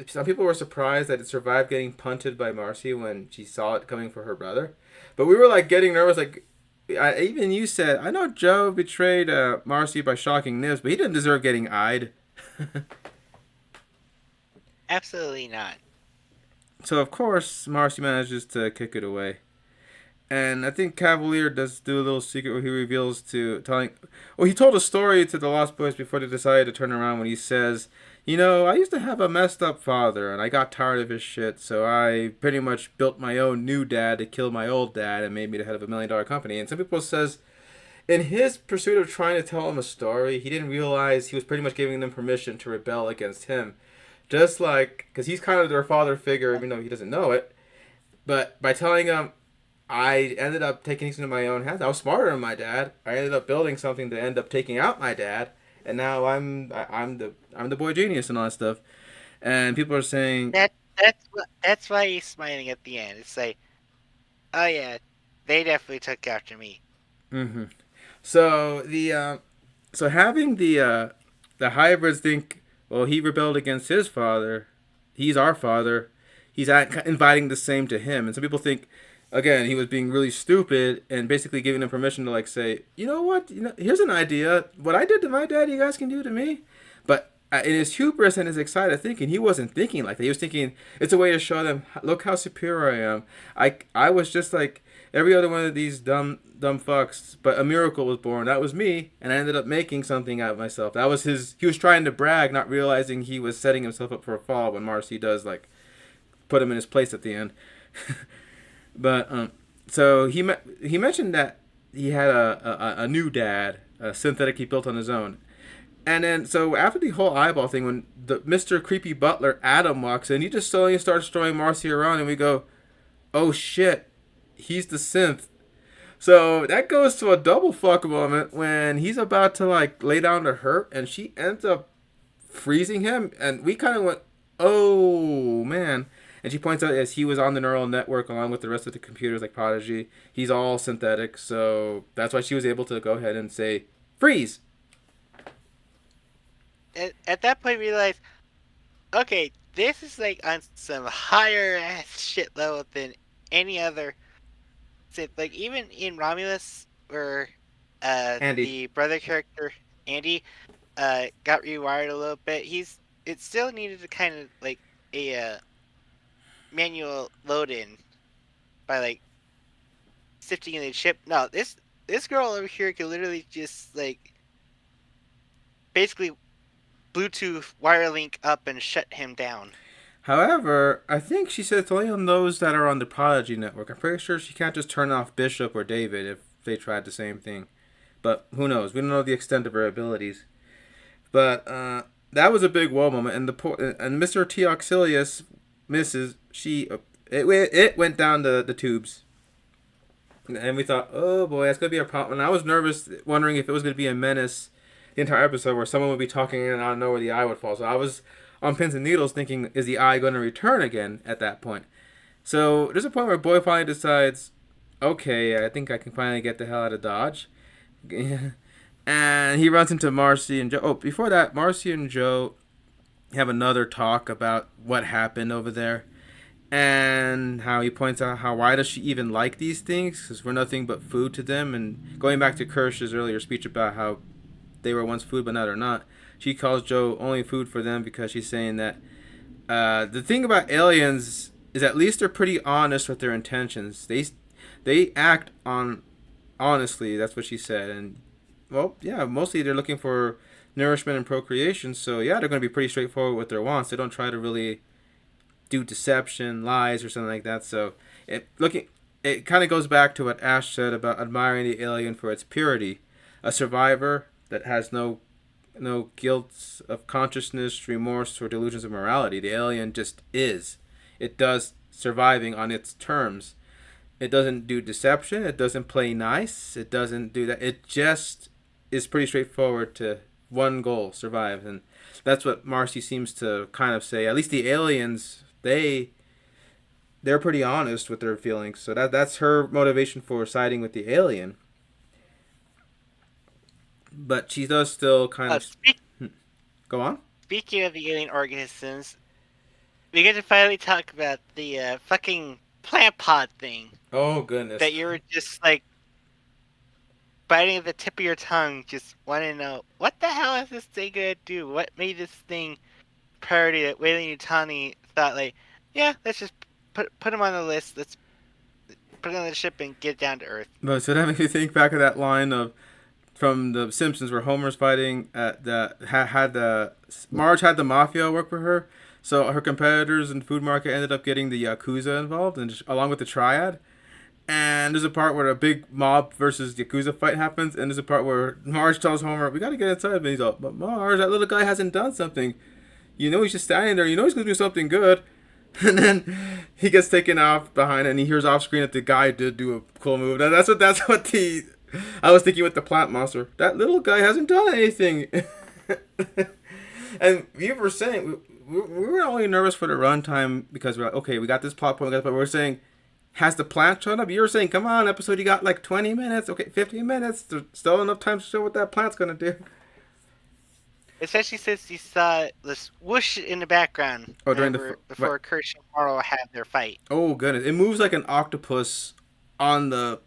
some people were surprised that it survived getting punted by Marcy when she saw it coming for her brother, but we were like getting nervous, like. Even you said, I know Joe betrayed Marcy by shocking Nibs, but he didn't deserve getting eyed. Absolutely not. So of course Marcy manages to kick it away, and I think Cavalier does do a little secret where he reveals to telling. Well, he told a story to the Lost Boys before they decided to turn around when he says, I used to have a messed up father, and I got tired of his shit, so I pretty much built my own new dad to kill my old dad and made me the head of $1 million company. And some people says, in his pursuit of trying to tell him a story, he didn't realize he was pretty much giving them permission to rebel against him. Just like, because he's kind of their father figure, even though he doesn't know it. But by telling him, I ended up taking things into my own hands. I was smarter than my dad. I ended up building something to end up taking out my dad, and now I'm the boy genius and all that stuff. And people are saying, That's why he's smiling at the end. It's like, oh yeah, they definitely took after me. mm-hmm. So so having the hybrids think, well, he rebelled against his father. He's our father. He's inviting the same to him, and some people think, again, he was being really stupid and basically giving them permission to like say, you know what, here's an idea. What I did to my dad, you guys can do to me. But in his hubris and his excited thinking, he wasn't thinking like that. He was thinking it's a way to show them, look how superior I am. I was just like every other one of these dumb fucks, but a miracle was born. That was me, and I ended up making something out of myself. That was his. He was trying to brag, not realizing he was setting himself up for a fall when Marcy does like put him in his place at the end. But so he mentioned that he had a new dad, a synthetic he built on his own. And then, so after the whole eyeball thing, when the Mr. Creepy Butler Adam walks in, he just slowly starts throwing Marcy around, and we go, "Oh shit, he's the synth." So that goes to a double fuck moment when he's about to like lay down to hurt, and she ends up freezing him, and we kind of went, "Oh man." And she points out as he was on the neural network along with the rest of the computers like Prodigy, he's all synthetic, so that's why she was able to go ahead and say, "Freeze." At that point, we realized, okay, this is like on some higher ass shit level than any other Sith. Like even in Romulus, where Andy. the brother character Andy got rewired a little bit, it still needed to kind of like a manual load in by like sifting in the chip. No, this girl over here could literally just like basically Bluetooth wire link up and shut him down. However, I think she said it's only on those that are on the Prodigy network. I'm pretty sure she can't just turn off Bishop or David if they tried the same thing. But who knows? We don't know the extent of her abilities. But that was a big whoa moment, and and Mr. T. Auxilius misses. It went down the tubes, and we thought, oh boy, that's gonna be a problem. And I was nervous, wondering if it was gonna be a menace the entire episode where someone would be talking and I don't know where the eye would fall. So I was on pins and needles thinking, is the eye going to return again at that point? So there's a point where Boy finally decides, okay, I think I can finally get the hell out of Dodge. And he runs into Marcy and Joe. Oh, before that, Marcy and Joe have another talk about what happened over there. And how he points out how why does she even like these things? Because we're nothing but food to them. And going back to Kirsch's earlier speech about how they were once food but now they're not, she calls Joe only food for them because she's saying that the thing about aliens is at least they're pretty honest with their intentions. They act on honestly. That's what she said. And well, yeah, mostly they're looking for nourishment and procreation. So yeah, they're going to be pretty straightforward with their wants. They don't try to really do deception, lies, or something like that. So it kind of goes back to what Ash said about admiring the alien for its purity, a survivor that has no guilt of consciousness, remorse, or delusions of morality. The alien just is. It does surviving on its terms. It doesn't do deception. It doesn't play nice. It doesn't do that. It just is pretty straightforward to one goal: survive. And that's what Marcy seems to kind of say. At least the aliens, they're pretty honest with their feelings. So that's her motivation for siding with the alien. But she does still kind of go on. Speaking of the alien organisms, we get to finally talk about the fucking plant pod thing. Oh goodness. That you were just like biting at the tip of your tongue, just wanting to know what the hell is this thing gonna do? What made this thing priority that Weyland Yutani thought like, yeah, let's just put him on the list. Let's put it on the ship and get down to Earth. No, so that makes me think back of that line of from The Simpsons where Homer's fighting at Marge had the mafia work for her, so her competitors in the food market ended up getting the Yakuza involved, and along with the Triad. And there's a part where a big mob versus Yakuza fight happens, and there's a part where Marge tells Homer, "We got to get inside." And he's like, "But Marge, that little guy hasn't done something. You know he's just standing there. You know he's gonna do something good." And then he gets taken off behind, and he hears off screen that the guy did do a cool move. That's what the I was thinking with the plant monster. That little guy hasn't done anything. And you were saying we were only nervous for the runtime because we're like, okay, we got this plot point, but we're saying, has the plant shown up? You were saying, come on, episode, you got like 20 minutes, okay, 15 minutes. There's still enough time to show what that plant's gonna do. Especially since you saw this whoosh in the background. Oh, before Kirsch and Morrow had their fight. Oh goodness, it moves like an octopus on the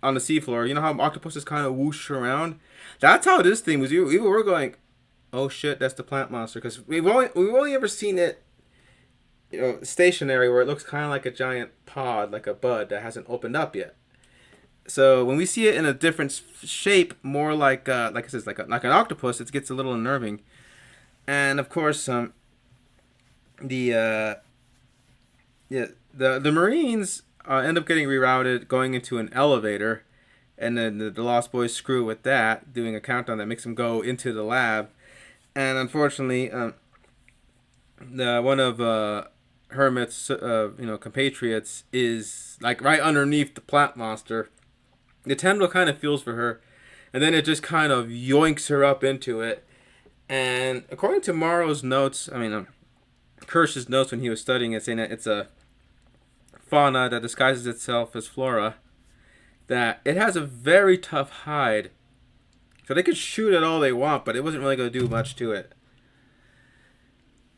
seafloor. You know how octopuses kind of whoosh around? That's how this thing was. We were going, oh shit, that's the plant monster. Because we've only ever seen it, stationary, where it looks kind of like a giant pod, like a bud that hasn't opened up yet. So when we see it in a different shape, more like I said, like an octopus, it gets a little unnerving. And of course, the yeah, the Marines end up getting rerouted, going into an elevator, and then the Lost Boys screw with that, doing a countdown that makes them go into the lab. And unfortunately, the one of Hermit's compatriots is like right underneath the plant monster. The tendril kind of feels for her, and then it just kind of yoinks her up into it. And according to Morrow's notes, Kirsch's notes when he was studying it, saying that it's a fauna that disguises itself as flora, that it has a very tough hide. So they could shoot it all they want, but it wasn't really going to do much to it.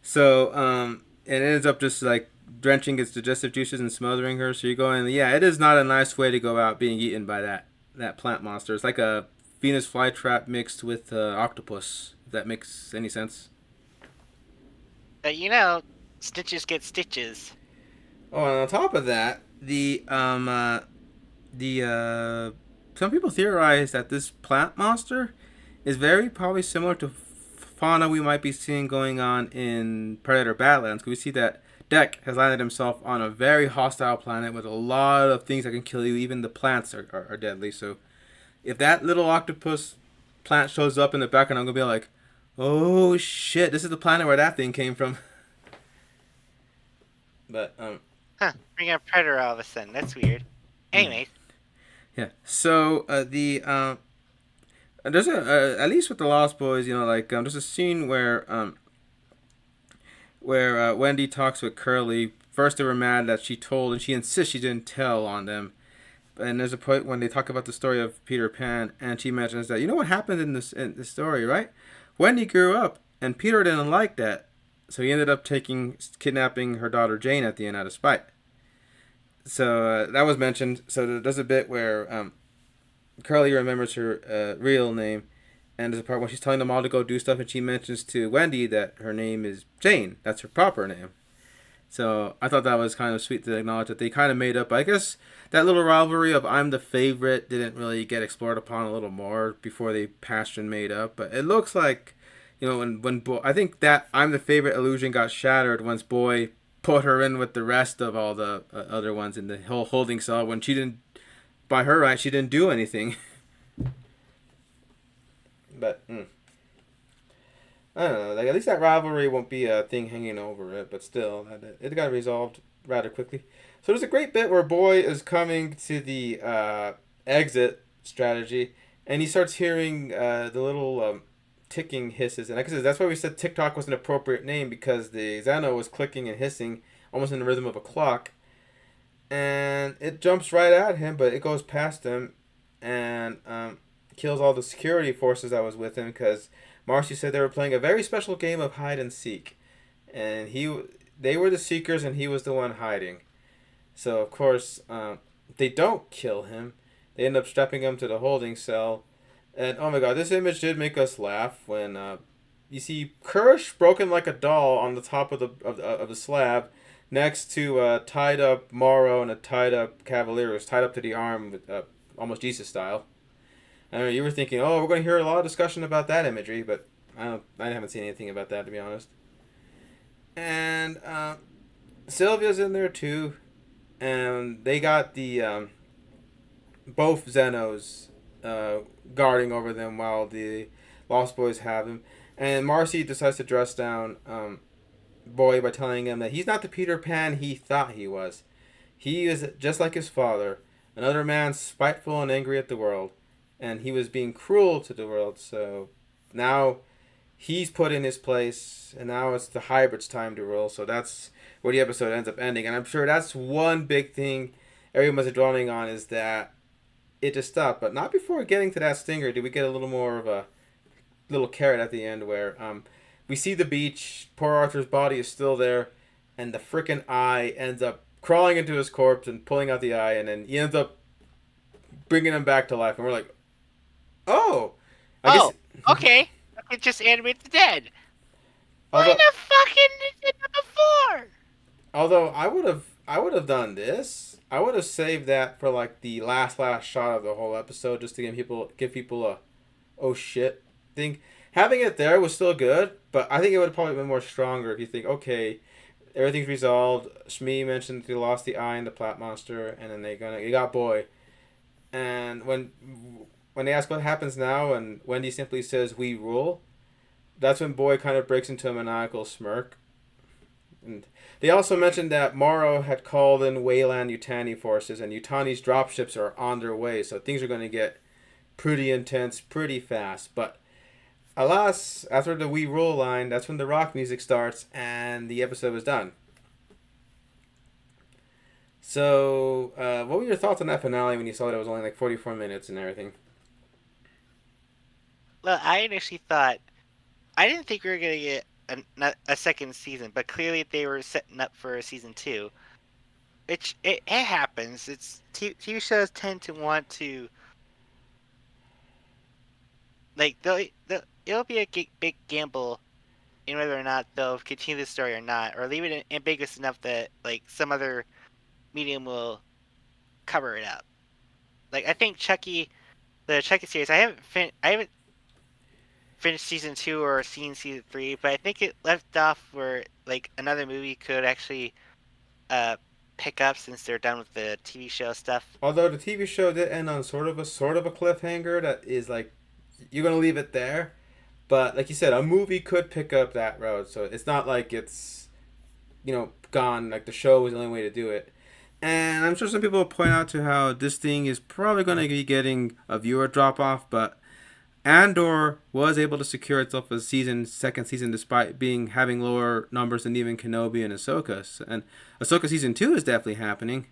So it ends up just like drenching its digestive juices and smothering her. So you're going, yeah, it is not a nice way to go out being eaten by that plant monster. It's like a Venus flytrap mixed with octopus. If that makes any sense. But you know, stitches get stitches. Oh, and on top of that, the some people theorize that this plant monster is very probably similar to fauna we might be seeing going on in Predator Badlands. Because we see that Deck has landed himself on a very hostile planet with a lot of things that can kill you. Even the plants are deadly. So if that little octopus plant shows up in the background, I'm gonna be like, oh shit, this is the planet where that thing came from. But Huh, bring up Predator all of a sudden. That's weird. mm, Anyways, yeah. So the there's a at least with the Lost Boys, there's a scene where Wendy talks with Curly. First, they were mad that she told, and she insists she didn't tell on them. And there's a point when they talk about the story of Peter Pan, and she mentions that, you know what happened in this story, right? Wendy grew up, and Peter didn't like that, so he ended up kidnapping her daughter Jane at the end out of spite. So that was mentioned. So there's a bit where Curly remembers her real name, and there's a part when she's telling them all to go do stuff, and she mentions to Wendy that her name is Jane. That's her proper name. So I thought that was kind of sweet to acknowledge that they kind of made up. I guess that little rivalry of I'm the favorite didn't really get explored upon a little more before they patched and made up. But it looks like, I think that I'm the favorite illusion got shattered once Boy put her in with the rest of all the other ones in the whole holding cell when she didn't, by her right, she didn't do anything. But I don't know. Like at least that rivalry won't be a thing hanging over it. But still, it got resolved rather quickly. So there's a great bit where Boy is coming to the exit strategy, and he starts hearing the little ticking hisses. And like I said, that's why we said TikTok was an appropriate name because the Xano was clicking and hissing almost in the rhythm of a clock. And it jumps right at him, but it goes past him and kills all the security forces that was with him because Marcy said they were playing a very special game of hide and seek, and they were the seekers and he was the one hiding. So of course they don't kill him. They end up strapping him to the holding cell, and oh my god, this image did make us laugh when you see Kirsch broken like a doll on the top of the slab, next to tied up Morrow and a tied up Cavalier who's tied up to the arm with almost Jesus style. I mean, you were thinking, oh, we're going to hear a lot of discussion about that imagery, but I haven't seen anything about that to be honest. And Sylvia's in there too, and they got the both Zenos guarding over them while the Lost Boys have him. And Marcy decides to dress down Boy by telling him that he's not the Peter Pan he thought he was. He is just like his father, another man spiteful and angry at the world. And he was being cruel to the world, so now he's put in his place, and now it's the hybrid's time to rule. So that's where the episode ends up ending. And I'm sure that's one big thing everyone's dwelling on is that it just stopped. But not before getting to that stinger did we get a little more of a little carrot at the end where we see the beach, poor Arthur's body is still there, and the frickin' eye ends up crawling into his corpse and pulling out the eye, and then he ends up bringing him back to life. And we're like, oh, I guess. oh, okay, fucking just animate the dead. Why Although, the fucking did it before? although I would have done this. I would have saved that for like the last shot of the whole episode, just to give people a oh shit thing. Having it there was still good, but I think it would have probably been more stronger if you think, okay, everything's resolved. Shmi mentioned they lost the eye in the plat monster, and then they got boy. And when they ask what happens now, and Wendy simply says we rule, that's when boy kind of breaks into a maniacal smirk. And they also mentioned that Morrow had called in Wayland Yutani forces, and Yutani's dropships are on their way, so things are going to get pretty intense pretty fast. But alas, after the We Rule line, that's when the rock music starts and the episode is done. So, what were your thoughts on that finale when you saw that it was only like 44 minutes and everything? Well, I initially thought I didn't think we were gonna get a second season, but clearly they were setting up for a season two. Which it happens. It's TV shows tend to want to like it'll be a big gamble in whether or not they'll continue the story or not, or leave it ambiguous enough that like some other medium will cover it up. Like I think the Chucky series, I haven't finished season two or seen season three, but I think it left off where like another movie could actually uh pick up since they're done with the TV show stuff. Although the TV show did end on sort of a cliffhanger that is like you're gonna leave it there, but like you said, a movie could pick up that road, so it's not like it's gone. Like the show was the only way to do it. And I'm sure some people will point out to how this thing is probably going to be getting a viewer drop off, but Andor was able to secure itself a second season, despite having lower numbers than even Kenobi and Ahsoka. And Ahsoka season 2 is definitely happening.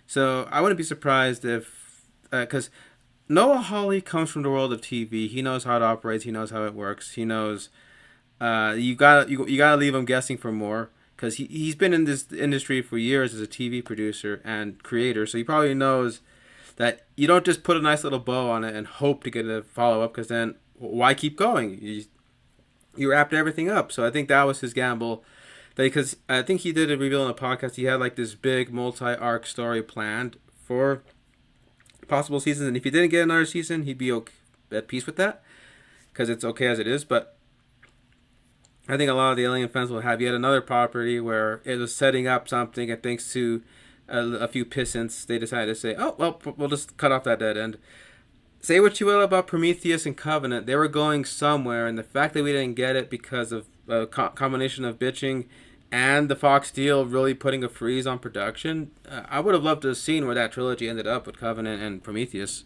So I wouldn't be surprised if, because Noah Hawley comes from the world of TV. He knows how it operates. He knows how it works. He knows you gotta leave him guessing for more because he's been in this industry for years as a TV producer and creator. So he probably knows that you don't just put a nice little bow on it and hope to get a follow up because then why keep going? You wrapped everything up. So I think that was his gamble. Because I think he did a reveal on a podcast. He had like this big multi arc story planned for possible seasons, and if he didn't get another season, he'd be okay, at peace with that because it's okay as it is. But I think a lot of the Alien fans will have yet another property where it was setting up something, and thanks to a few pissants, they decided to say, "Oh well, we'll just cut off that dead end." Say what you will about Prometheus and Covenant, they were going somewhere, and the fact that we didn't get it because of a combination of bitching and the Fox deal really putting a freeze on production, I would have loved to have seen where that trilogy ended up with Covenant and Prometheus.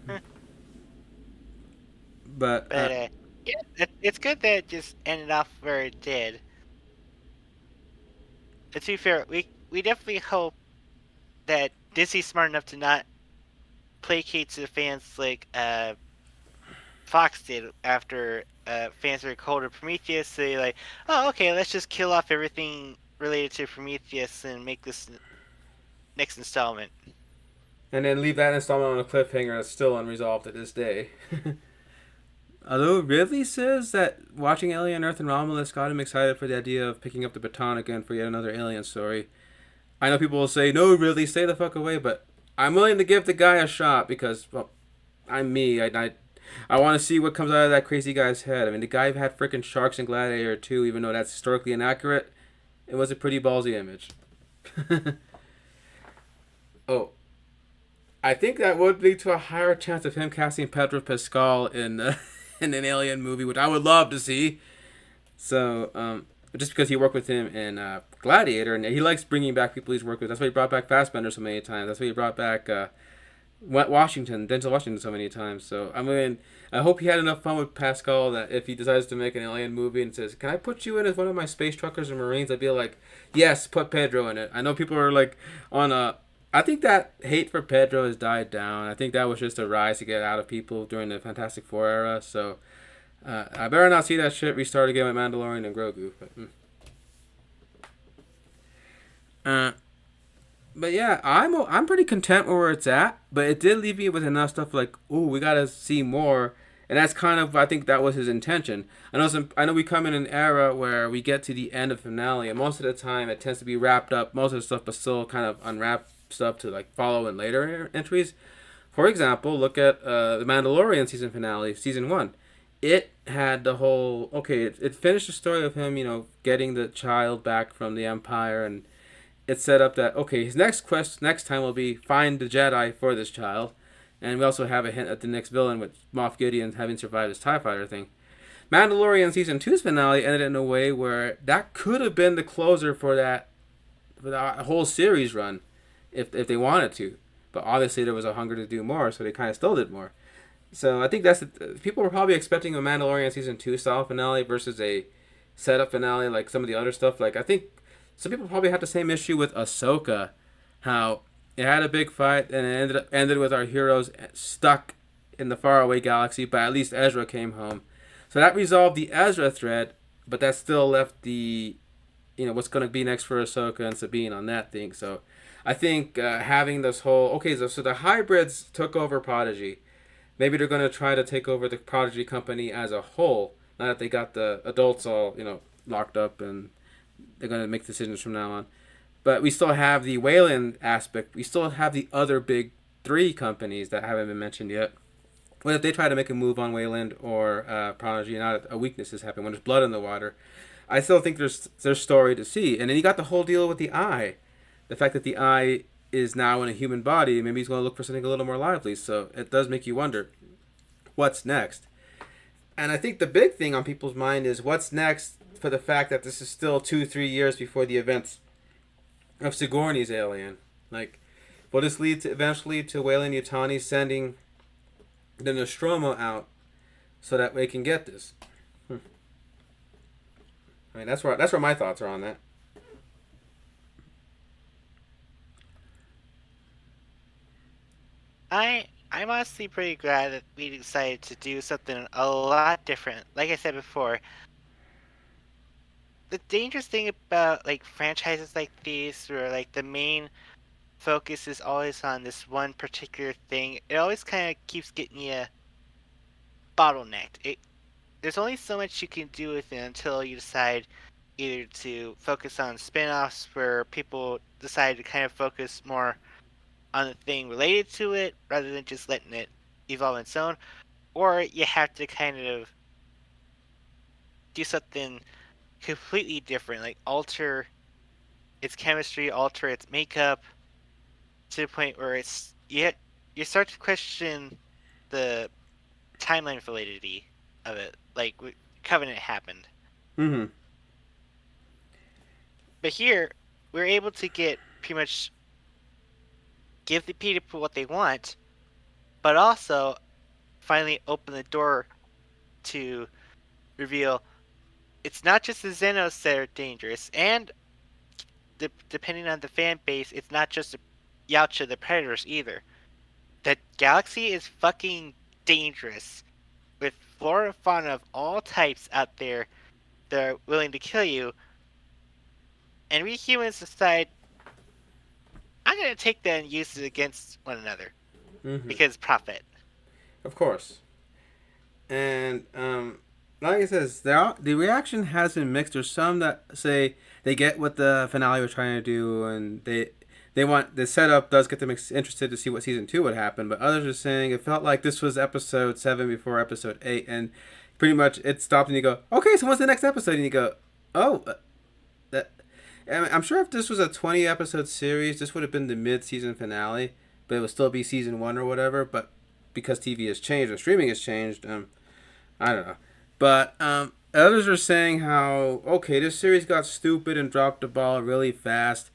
But But yeah, it's good that it just ended off where it did. To be fair, we definitely hope that Disney's smart enough to not placate to the fans like Fox did after fans were cold to Prometheus. So they like, oh okay, let's just kill off everything related to Prometheus and make this next installment. and then leave that installment on a cliffhanger that's still unresolved to this day. Although Ridley says that watching Alien Earth and Romulus got him excited for the idea of picking up the baton again for yet another Alien story. I know people will say, no, Ridley, stay the fuck away, but I'm willing to give the guy a shot because, well, I'm me. I want to see what comes out of that crazy guy's head. I mean, the guy had freaking sharks in Gladiator 2, even though that's historically inaccurate. It was a pretty ballsy image. Oh, I think that would lead to a higher chance of him casting Pedro Pascal in in an Alien movie, which I would love to see. So, just because he worked with him in Gladiator, and he likes bringing back people he's worked with. That's why he brought back Fassbender so many times. That's why he brought back Denzel Washington so many times. So, I mean, I hope he had enough fun with Pascal that if he decides to make an Alien movie and says, "Can I put you in as one of my space truckers or Marines?" I'd be like, "Yes, put Pedro in it." I know people are like on a. I think that hate for Pedro has died down. I think that was just a rise to get out of people during the Fantastic Four era. So I better not see that shit restart again with Mandalorian and Grogu. But, But yeah, I'm pretty content with where it's at. But it did leave me with enough stuff like, ooh, we gotta see more, and that's kind of I think that was his intention. I know we come in an era where we get to the end of the finale, and most of the time it tends to be wrapped up, most of the stuff, but still kind of unwrapped stuff to like follow in later entries. For example, look at the Mandalorian season finale, season one. It had the whole okay. It finished the story of him, getting the child back from the Empire, and it's set up that okay, his next quest next time will be find the Jedi for this child, and we also have a hint at the next villain with Moff Gideon having survived his Tie Fighter thing. Mandalorian season two's finale ended in a way where that could have been the closer for that whole series run, if they wanted to, but obviously there was a hunger to do more, so they kind of still did more. So I think people were probably expecting a Mandalorian season two style finale versus a setup finale like some of the other stuff. Like I think some people probably had the same issue with Ahsoka, how it had a big fight and it ended with our heroes stuck in the faraway galaxy, but at least Ezra came home. So that resolved the Ezra thread, but that still left the what's going to be next for Ahsoka and Sabine on that thing. So I think having this whole okay, so the hybrids took over Prodigy. Maybe they're going to try to take over the Prodigy company as a whole. Now that they got the adults all locked up and they're going to make decisions from now on. But we still have the Wayland aspect. We still have the other big three companies that haven't been mentioned yet. What if they try to make a move on Wayland or Prodigy and not a weakness has happened when there's blood in the water? I still think there's story to see. And then you got the whole deal with the eye. The fact that the eye is now in a human body, maybe he's going to look for something a little more lively. So it does make you wonder what's next. And I think the big thing on people's mind is what's next for the fact that this is still 2-3 years before the events of Sigourney's Alien. Like, will this lead to eventually to Weyland Yutani sending the Nostromo out so that we can get this? I mean, that's where my thoughts are on that. I'm honestly pretty glad that we decided to do something a lot different. Like I said before, the dangerous thing about like franchises like these, where like the main focus is always on this one particular thing, it always kind of keeps getting you bottlenecked. There's only so much you can do with it until you decide either to focus on spin-offs where people decide to kind of focus more on the thing related to it rather than just letting it evolve on its own, or you have to kind of do something completely different, like alter its chemistry, alter its makeup to the point where you start to question the timeline validity of it. Like Covenant happened, Mm-hmm. but here we're able to get pretty much give the people what they want, but also finally open the door to reveal it's not just the Xenos that are dangerous, and depending on the fan base, it's not just the Yautja the Predators either. The galaxy is fucking dangerous, with flora and fauna of all types out there that are willing to kill you, and we humans decide, I'm gonna take that and use it against one another, Mm-hmm. because profit. Of course. And like I says, the reaction has been mixed. There's some that say they get what the finale was trying to do, and they want the setup does get them interested to see what season two would happen. But others are saying it felt like this was episode 7 before episode 8, and pretty much it stopped, and you go, okay, so what's the next episode? And you go, oh, that. I'm sure if this was a 20 episode series, this would have been the mid season finale, but it would still be season 1 or whatever. But because TV has changed and streaming has changed, I don't know. But others are saying how okay, this series got stupid and dropped the ball really fast.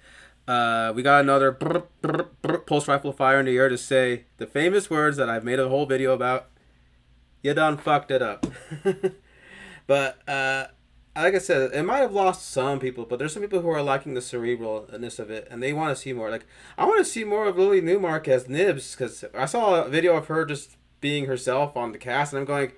We got another pulse rifle fire in the air to say the famous words that I've made a whole video about. You done fucked it up. But like I said, it might have lost some people, but there's some people who are liking the cerebralness of it, and they want to see more. Like I want to see more of Lily Newmark as Nibs because I saw a video of her just being herself on the cast, and I'm going,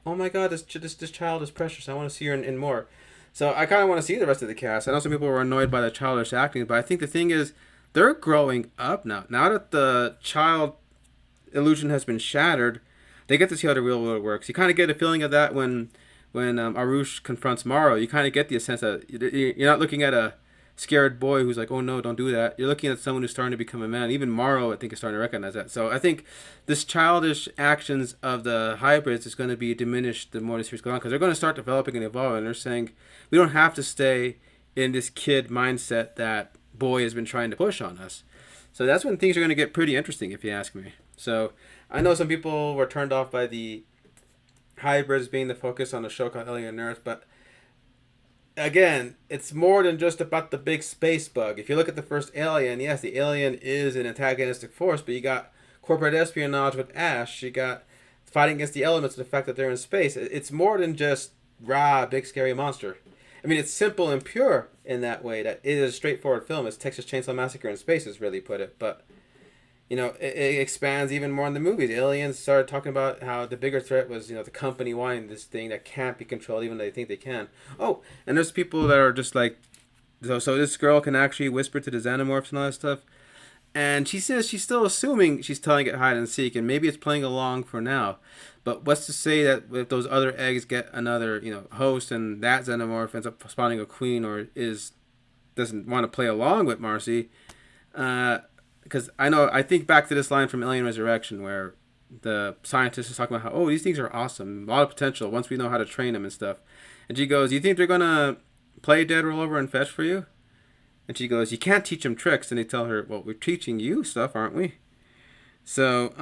oh my god, this child is precious. I want to see her in more. So I kind of want to see the rest of the cast. I know some people were annoyed by the childish acting, but I think the thing is, they're growing up now. Now that the child illusion has been shattered, they get to see how the real world works. You kind of get a feeling of that when Arush confronts Morrow. You kind of get the sense that you're not looking at a scared boy who's like, "Oh no, don't do that." You're looking at someone who's starting to become a man. Even Morrow, I think, is starting to recognize that. So I think this childish actions of the hybrids is going to be diminished the more the series goes on because they're going to start developing and evolving. And they're saying we don't have to stay in this kid mindset that boy has been trying to push on us. So that's when things are going to get pretty interesting, if you ask me. So I know some people were turned off by the hybrids being the focus on a show called Alien Earth, but again, it's more than just about the big space bug. If you look at the first Alien, yes, the alien is an antagonistic force, but you got corporate espionage with Ash. You got fighting against the elements and the fact that they're in space. It's more than just rah, big scary monster. I mean, it's simple and pure in that way. That it is a straightforward film, as Texas Chainsaw Massacre in Space has really put it. But it expands even more in the movies. Aliens started talking about how the bigger threat was, the company wanting this thing that can't be controlled, even though they think they can. Oh, and there's people that are just like, so this girl can actually whisper to the xenomorphs and all that stuff. And she says she's still assuming she's telling it hide and seek, and maybe it's playing along for now. But what's to say that if those other eggs get another, host, and that xenomorph ends up spawning a queen, or doesn't want to play along with Marcy? Because I think back to this line from Alien Resurrection where the scientist is talking about how, these things are awesome, a lot of potential once we know how to train them and stuff. And she goes, "You think they're gonna play dead roll over and fetch for you?" And she goes, "You can't teach them tricks." And they tell her, "Well, we're teaching you stuff, aren't we?" So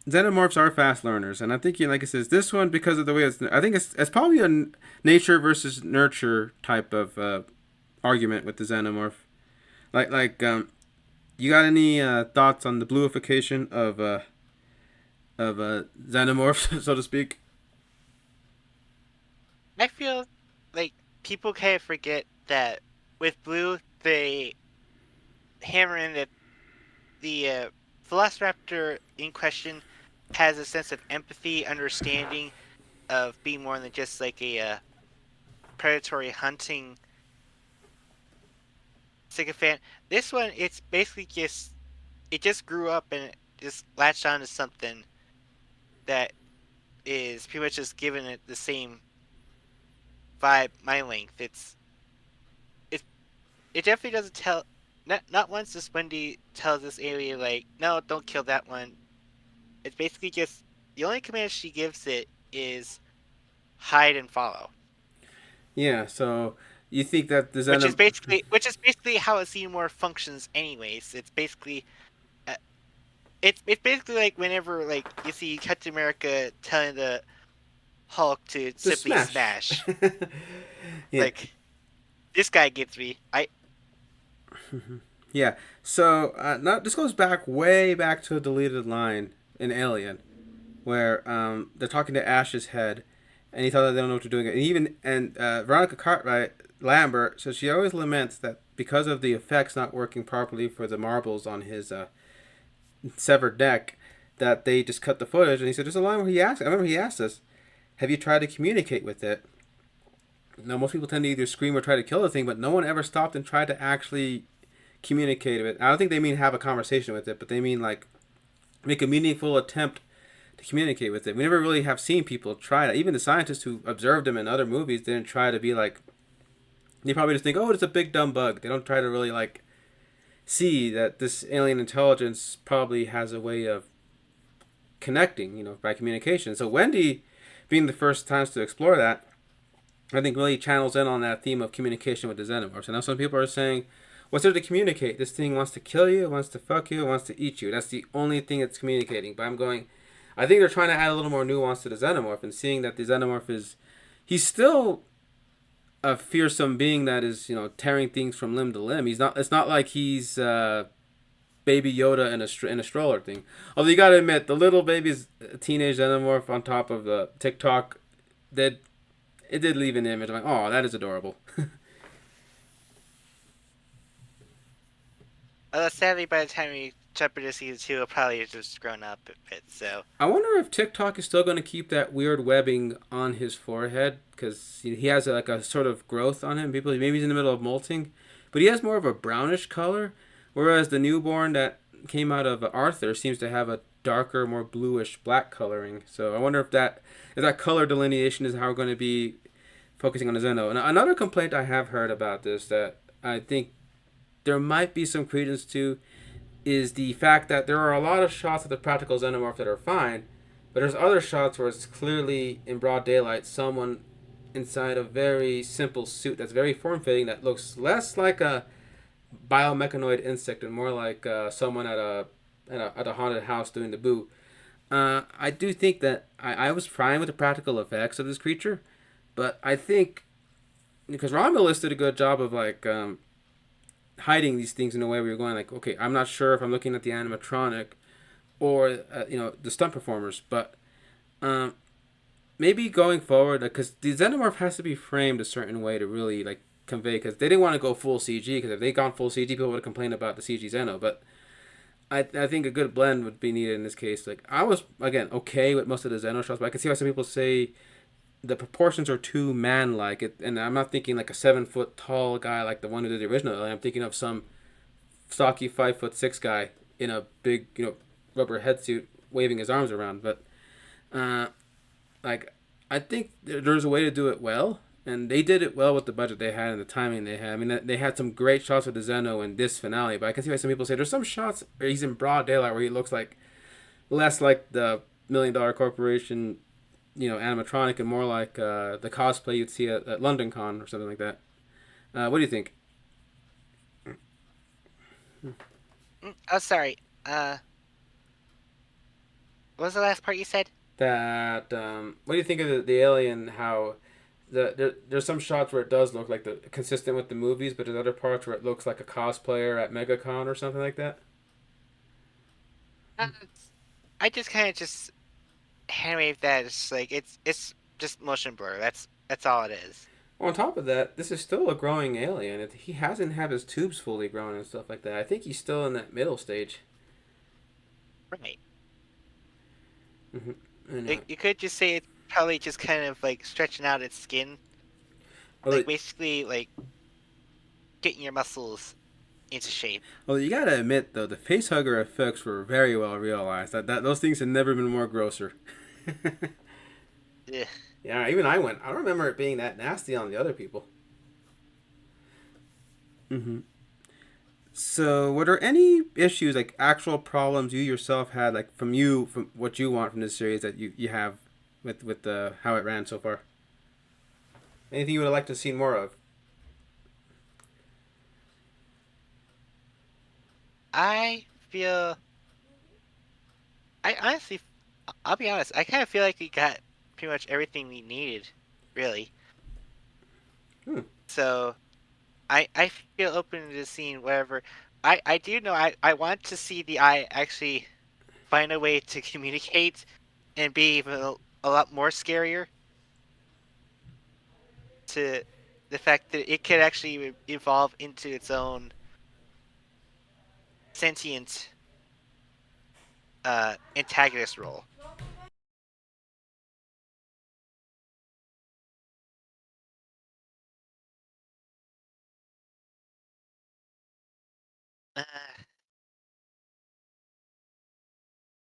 xenomorphs are fast learners, and I think, like it says, this one, because of the way I think it's probably a nature versus nurture type of argument with the xenomorph. You got any thoughts on the bluification of xenomorphs, so to speak? I feel like people kind of forget that with Blue, they hammer in that the Velociraptor in question has a sense of empathy, understanding of being more than just like a predatory hunting sycophant. This one, it's basically it just grew up and it just latched on to something that is pretty much just giving it the same vibe, my length. It it definitely doesn't tell. Not once does Wendy tells this alien like, no, don't kill that one. It's basically just the only command she gives it is hide and follow, Yeah. So you think that the which is basically how a xenomorph functions, anyways. Uh, it's basically like whenever like you see Captain America telling the Hulk to just simply smash? smash. Yeah. Like, this guy gets me. I Yeah. So now this goes back way back to a deleted line in Alien, where they're talking to Ash's head, and he tells them they don't know what they're doing. And Veronica Cartwright Lambert says she always laments that because of the effects not working properly for the marbles on his severed neck, that they just cut the footage. And he said there's a line where he asked. I remember he asked us, "Have you tried to communicate with it?" Now most people tend to either scream or try to kill the thing, but no one ever stopped and tried to actually communicate with it. I don't think they mean have a conversation with it, but they mean like make a meaningful attempt to communicate with it. We never really have seen people try that. Even the scientists who observed them in other movies didn't try to be like. They probably just think, "Oh, it's a big dumb bug." They don't try to really like see that this alien intelligence probably has a way of connecting, by communication. So Wendy, being the first times to explore that, I think really channels in on that theme of communication with the xenomorphs. And now some people are saying, what's there to communicate? This thing wants to kill you, it wants to fuck you, it wants to eat you. That's the only thing it's communicating. But I'm going, I think they're trying to add a little more nuance to the xenomorph and seeing that the xenomorph he's still a fearsome being that is, tearing things from limb to limb. It's not like he's Baby Yoda in a stroller thing. Although you gotta admit, the little baby's teenage xenomorph on top of the TikTok, that it did leave an image. I'm like, oh, that is adorable. sadly, by the time we jump into season 2, it'll probably have just grown up a bit. So I wonder if TikTok is still going to keep that weird webbing on his forehead because he has like a sort of growth on him. Maybe he's in the middle of molting, but he has more of a brownish color. Whereas the newborn that came out of Arthur seems to have a darker, more bluish black coloring. So I wonder if that color delineation is how we're going to be focusing on the Zeno. And another complaint I have heard about this that I think there might be some credence to is the fact that there are a lot of shots of the practical xenomorph that are fine, but there's other shots where it's clearly in broad daylight someone inside a very simple suit that's very form fitting that looks less like a biomechanoid insect and more like someone at a haunted house doing the boo. I do think that I was fine with the practical effects of this creature, but I think because Romulus did a good job of hiding these things in a way where you're going like, okay, I'm not sure if I'm looking at the animatronic or the stunt performers, but um, maybe going forward, because the xenomorph has to be framed a certain way to really like convey. Because they didn't want to go full CG. Because if they gone full CG, people would have complained about the CG Xeno. But I think a good blend would be needed in this case. Like I was again okay with most of the Xeno shots, but I can see why some people say the proportions are too man-like. And I'm not thinking like a 7 foot tall guy like the one who did the original. I'm thinking of some stocky 5'6" guy in a big rubber head suit waving his arms around. But uh, like I think there's a way to do it well, and they did it well with the budget they had and the timing they had. I mean, they had some great shots with the Zeno in this finale, but I can see why some people say there's some shots where he's in broad daylight where he looks like less like the $1 million corporation, animatronic, and more like the cosplay you'd see at London Con or something like that. What do you think? Oh, sorry. What was the last part you said? That what do you think of the alien? How there's some shots where it does look like the consistent with the movies, but there's other parts where it looks like a cosplayer at MegaCon or something like that. Uh, I just kind of just hand wave that. It's like it's just motion blur. That's all it is. On top of that, this is still a growing alien. He hasn't had his tubes fully grown and stuff like that. I think he's still in that middle stage. Right. Mm-hmm. And, You could just say it's probably just kind of like stretching out its skin, although, like basically like getting your muscles into shape. although you gotta admit though, the face hugger effects were very well realized. That those things have never been more grosser. Ugh. Yeah, even I went. I don't remember it being that nasty on the other people. Mm-hmm. So, were there any issues, like actual problems you yourself had, like from what you want from this series that you have with the how it ran so far? Anything you would have liked to see more of? I feel. I honestly, I'll be honest. I kind of feel like we got pretty much everything we needed, really. Hmm. So I feel open to seeing whatever. I do know I want to see the eye actually find a way to communicate and be even a lot more scarier to the fact that it could actually evolve into its own sentient antagonist role. Uh,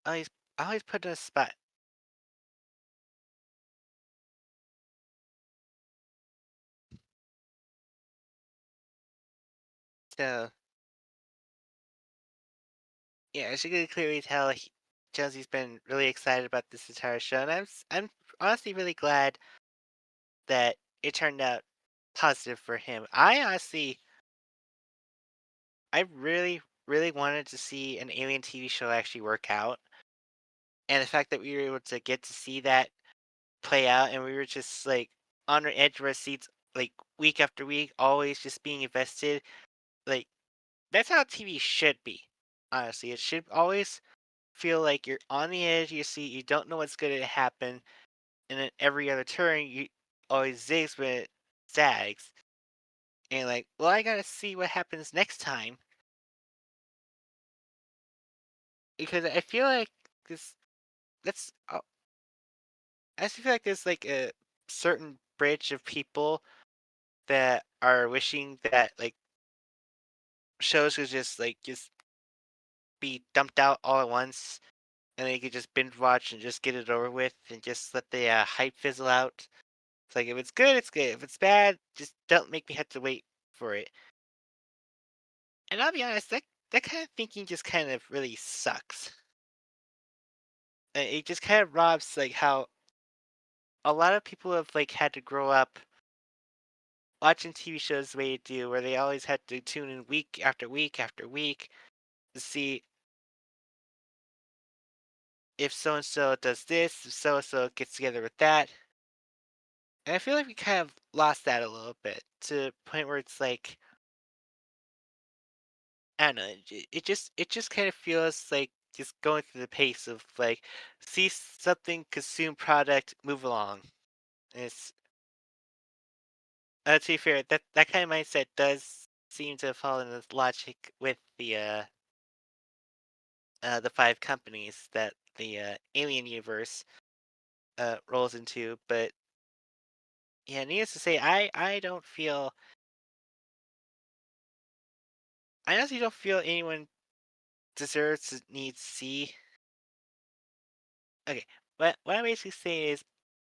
I always I always put in a spot. So yeah, as you can clearly tell, Josie's been really excited about this entire show, and I'm honestly really glad that it turned out positive for him. I really wanted to see an Alien TV show actually work out, and the fact that we were able to get to see that play out, and we were just like on our edge of our seats, like week after week, always just being invested. Like that's how TV should be. Honestly, it should always feel like you're on the edge of your seat. You don't know what's going to happen, and then every other turn, you always zigs when it zags. And like, well, I gotta see what happens next time because I feel like this. That's. I just feel like there's like a certain bridge of people that are wishing that like shows could just be dumped out all at once, and then you could just binge watch and just get it over with, and just let the hype fizzle out. It's like if it's good, it's good. If it's bad, just don't make me have to wait for it. And I'll be honest, that kind of thinking just kind of really sucks. It just kind of robs like how a lot of people have like had to grow up watching TV shows the way you do, where they always had to tune in week after week after week to see if so and so does this, if so and so gets together with that. And I feel like we kind of lost that a little bit to the point where it's like I don't know. It just kind of feels like just going through the pace of like see something, consume product, move along. And it's to be fair, that kind of mindset does seem to fall in this logic with the five companies that the alien universe rolls into. But yeah, needless to say, I honestly don't feel anyone deserves to need to see. Okay, what I'm basically saying is,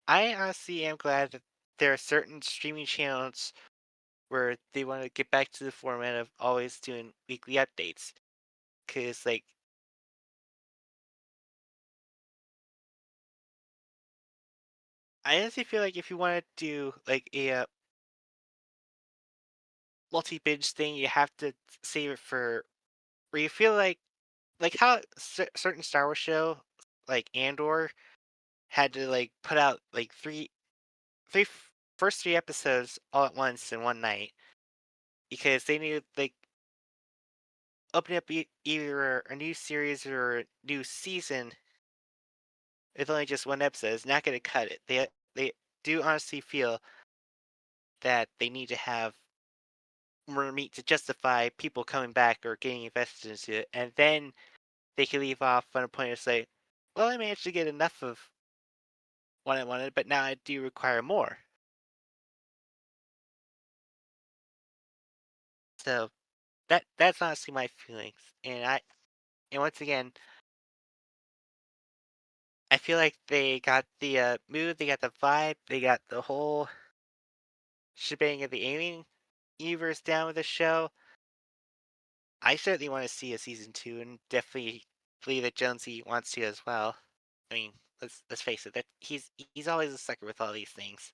I honestly am glad that there are certain streaming channels where they want to get back to the format of always doing weekly updates. Cause like I honestly feel like if you want to do like a multi binge thing, you have to save it for where you feel like how certain Star Wars show like Andor had to like put out like three first three episodes all at once in one night because they needed like open up either a new series or a new season with only just one episode. It's not going to cut it. They do honestly feel that they need to have more meat to justify people coming back or getting invested into it, and then they can leave off on a point of say, "Well, I managed to get enough of what I wanted, but now I do require more." So that's honestly my feelings, and once again, I feel like they got the mood, they got the vibe, they got the whole shebang of the alien universe down with the show. I certainly want to see a season two, and definitely believe that Jonesy wants to as well. I mean, let's face it, that he's always a sucker with all these things.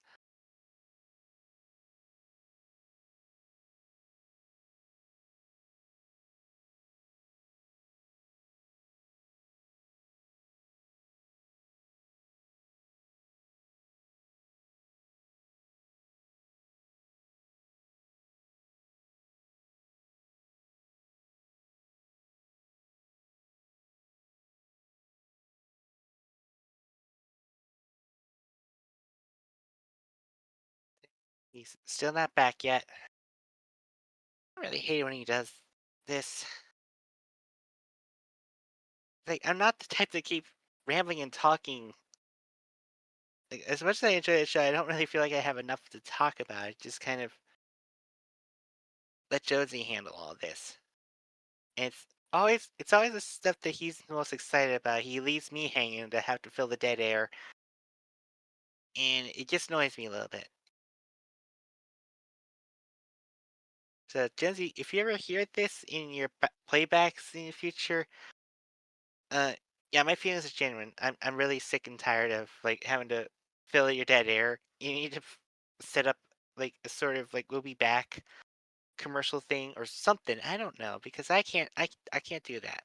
He's still not back yet. I really hate it when he does this. Like, I'm not the type to keep rambling and talking. Like, as much as I enjoy the show, I don't really feel like I have enough to talk about. I just kind of let Jonesy handle all this. And it's always the stuff that he's the most excited about. He leaves me hanging to have to fill the dead air, and it just annoys me a little bit. So, Jonesy, if you ever hear this in your playbacks in the future, uh, yeah, my feelings are genuine. I'm really sick and tired of like having to fill your dead air. You need to set up like a sort of like we'll be back commercial thing or something. I don't know because I can't do that.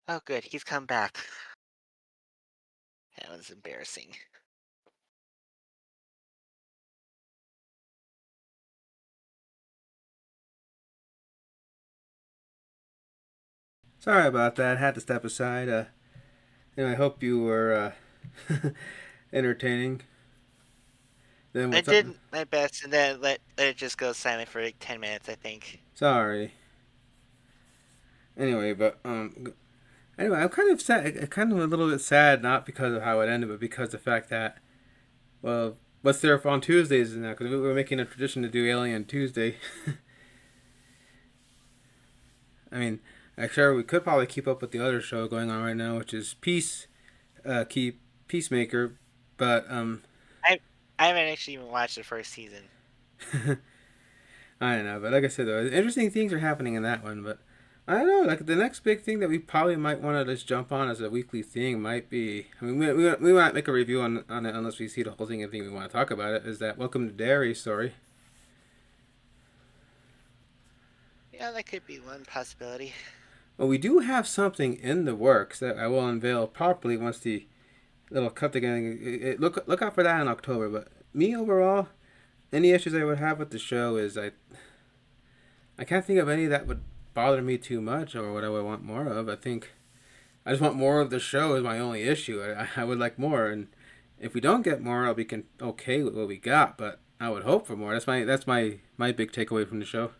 Oh, good. He's come back. That was embarrassing. Sorry about that. Had to step aside. Anyway, I hope you were entertaining. Then I what's up? did my best, and then let it just go silent for like 10 minutes. I think. Sorry. Anyway, but anyway, I'm kind of sad. Kind of a little bit sad, not because of how it ended, but because the fact that well, what's there on Tuesdays now? Because we were making a tradition to do Alien Tuesday. I mean, I'm sure we could probably keep up with the other show going on right now, which is keep Peacemaker, but I I haven't actually even watched the first season. I don't know. But like I said, though, interesting things are happening in that one. But I don't know. Like the next big thing that we probably might want to just jump on as a weekly thing might be. I mean, we might make a review on it unless we see the whole thing and think we want to talk about it. Is that Welcome to Derry story? Yeah, that could be one possibility. Well, we do have something in the works that I will unveil properly once the little cut together. Look out for that in October. But me overall, any issues I would have with the show is I can't think of any that would bother me too much or what I would want more of. I think I just want more of the show is my only issue. I would like more, and if we don't get more, I'll be okay with what we got. But I would hope for more. That's my big takeaway from the show.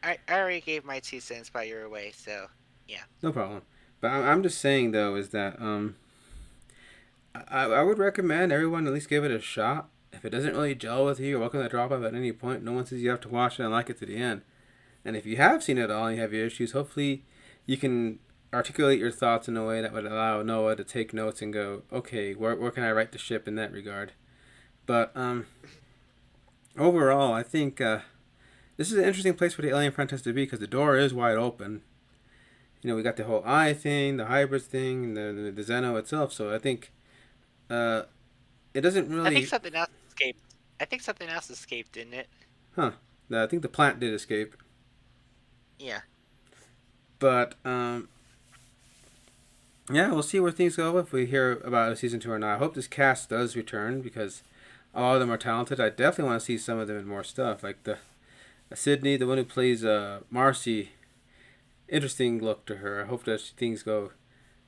I already gave my 2 cents while you were away, so yeah. No problem. But I'm just saying though is that I would recommend everyone at least give it a shot. If it doesn't really gel with you, you're welcome to drop off at any point. No one says you have to watch it and like it to the end. And if you have seen it all and you have your issues, hopefully you can articulate your thoughts in a way that would allow Noah to take notes and go, okay, where can I right the ship in that regard? But overall, I think this is an interesting place for the alien franchise to be because the door is wide open. You know, we got the whole eye thing, the hybrids thing, the Xeno itself. So I think uh, it doesn't I think really, something else escaped. I think something else escaped, didn't it? huh? I think the plant did escape, Yeah. but yeah, we'll see where things go if we hear about a season two or not. I hope this cast does return because all of them are talented. I definitely want to see some of them in more stuff, like the Sydney, the one who plays Marcy. Interesting look to her. I hope that things go.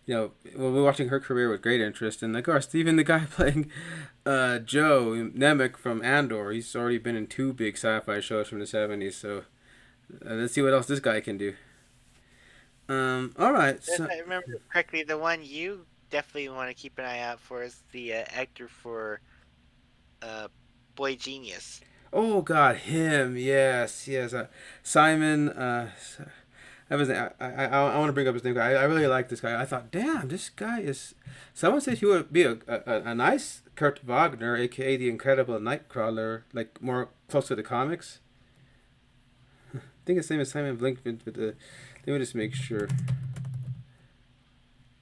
You know, we're watching her career with great interest, and of course, even the guy playing Joe Nemec from Andor, he's already been in two big sci-fi shows from the '70s. So let's see what else this guy can do. All right. If So, I remember correctly, the one you definitely want to keep an eye out for is the actor for uh, Boy Genius. oh God, him. Yes, yes. Simon. That was. I want to bring up his name. I really like this guy. I thought, damn, this guy is. Someone said he would be a nice Kurt Wagner, aka the Incredible Nightcrawler, like more close to the comics. I think his name is Simon Blinkman, but let me just make sure.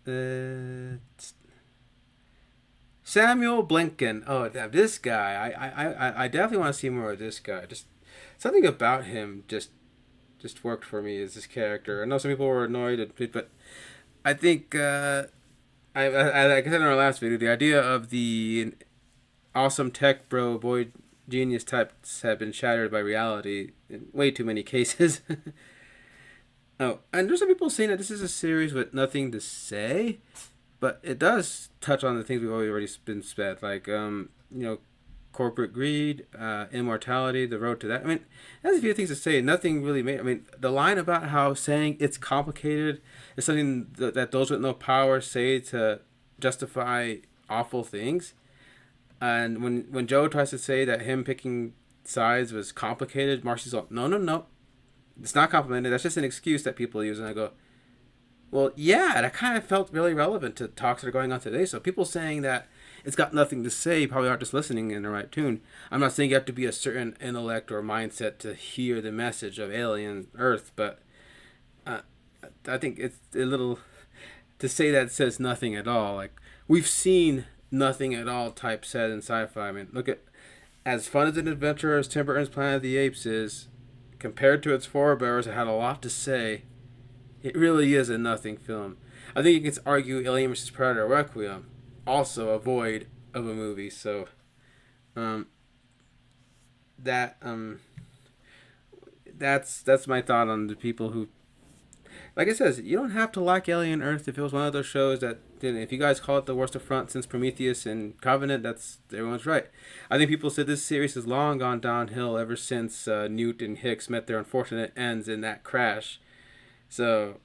Uh, Samuel Blinken. Oh, this guy. I definitely want to see more of this guy. Just something about him just worked for me as this character. I know some people were annoyed, but I think like I said in our last video, the idea of the awesome tech bro boy genius types have been shattered by reality in way too many cases. Oh, and there's some people saying that this is a series with nothing to say. but it does touch on the things we've already been said, like corporate greed, immortality, the road to that. I mean, there's a few things to say. Nothing really made. I mean, the line about how saying it's complicated is something that those with no power say to justify awful things. And when Joe tries to say that him picking sides was complicated, Marcy's like, no, no, no, it's not complicated. That's just an excuse that people use. And I go, well, yeah, that kind of felt really relevant to talks that are going on today. So people saying that it's got nothing to say probably aren't just listening in the right tune. I'm not saying you have to be a certain intellect or mindset to hear the message of alien Earth, but uh, I think it's a little to say that it says nothing at all. Like we've seen nothing at all type said in sci-fi. I mean, look at as fun as an adventure as Tim Burton's Planet of the Apes is, compared to its forebears, it had a lot to say. It really is a nothing film. I think you can argue Alien vs Predator Requiem, also a void of a movie. So um, that that's my thought on the people who, like I says, you don't have to like Alien Earth if it was one of those shows that didn't. If you guys call it the worst affront since Prometheus and Covenant, that's everyone's right. I think people said this series has long gone downhill ever since Newt and Hicks met their unfortunate ends in that crash. So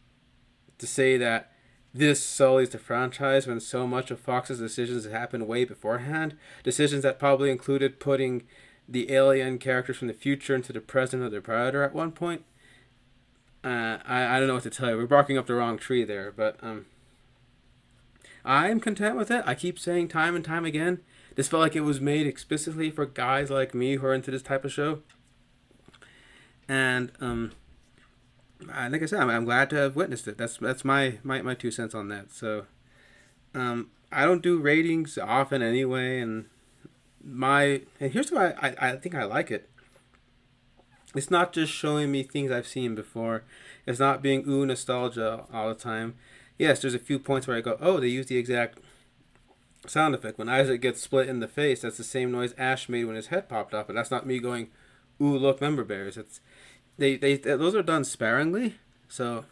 to say that this sullies the franchise when so much of Fox's decisions had happened way beforehand, decisions that probably included putting the alien characters from the future into the present of the Predator at one point. I don't know what to tell you. We're barking up the wrong tree there, but I'm content with it. I keep saying time and time again, this felt like it was made explicitly for guys like me who are into this type of show. And like I said, I'm glad to have witnessed it. That's my 2 cents on that. So I don't do ratings often anyway, and here's why I think I like it. It's not just showing me things I've seen before. It's not being ooh nostalgia all the time. Yes, there's a few points where I go, oh, they use the exact sound effect. When Isaac gets split in the face, that's the same noise Ash made when his head popped off. But that's not me going, ooh, look, member bears. It's they those are done sparingly, so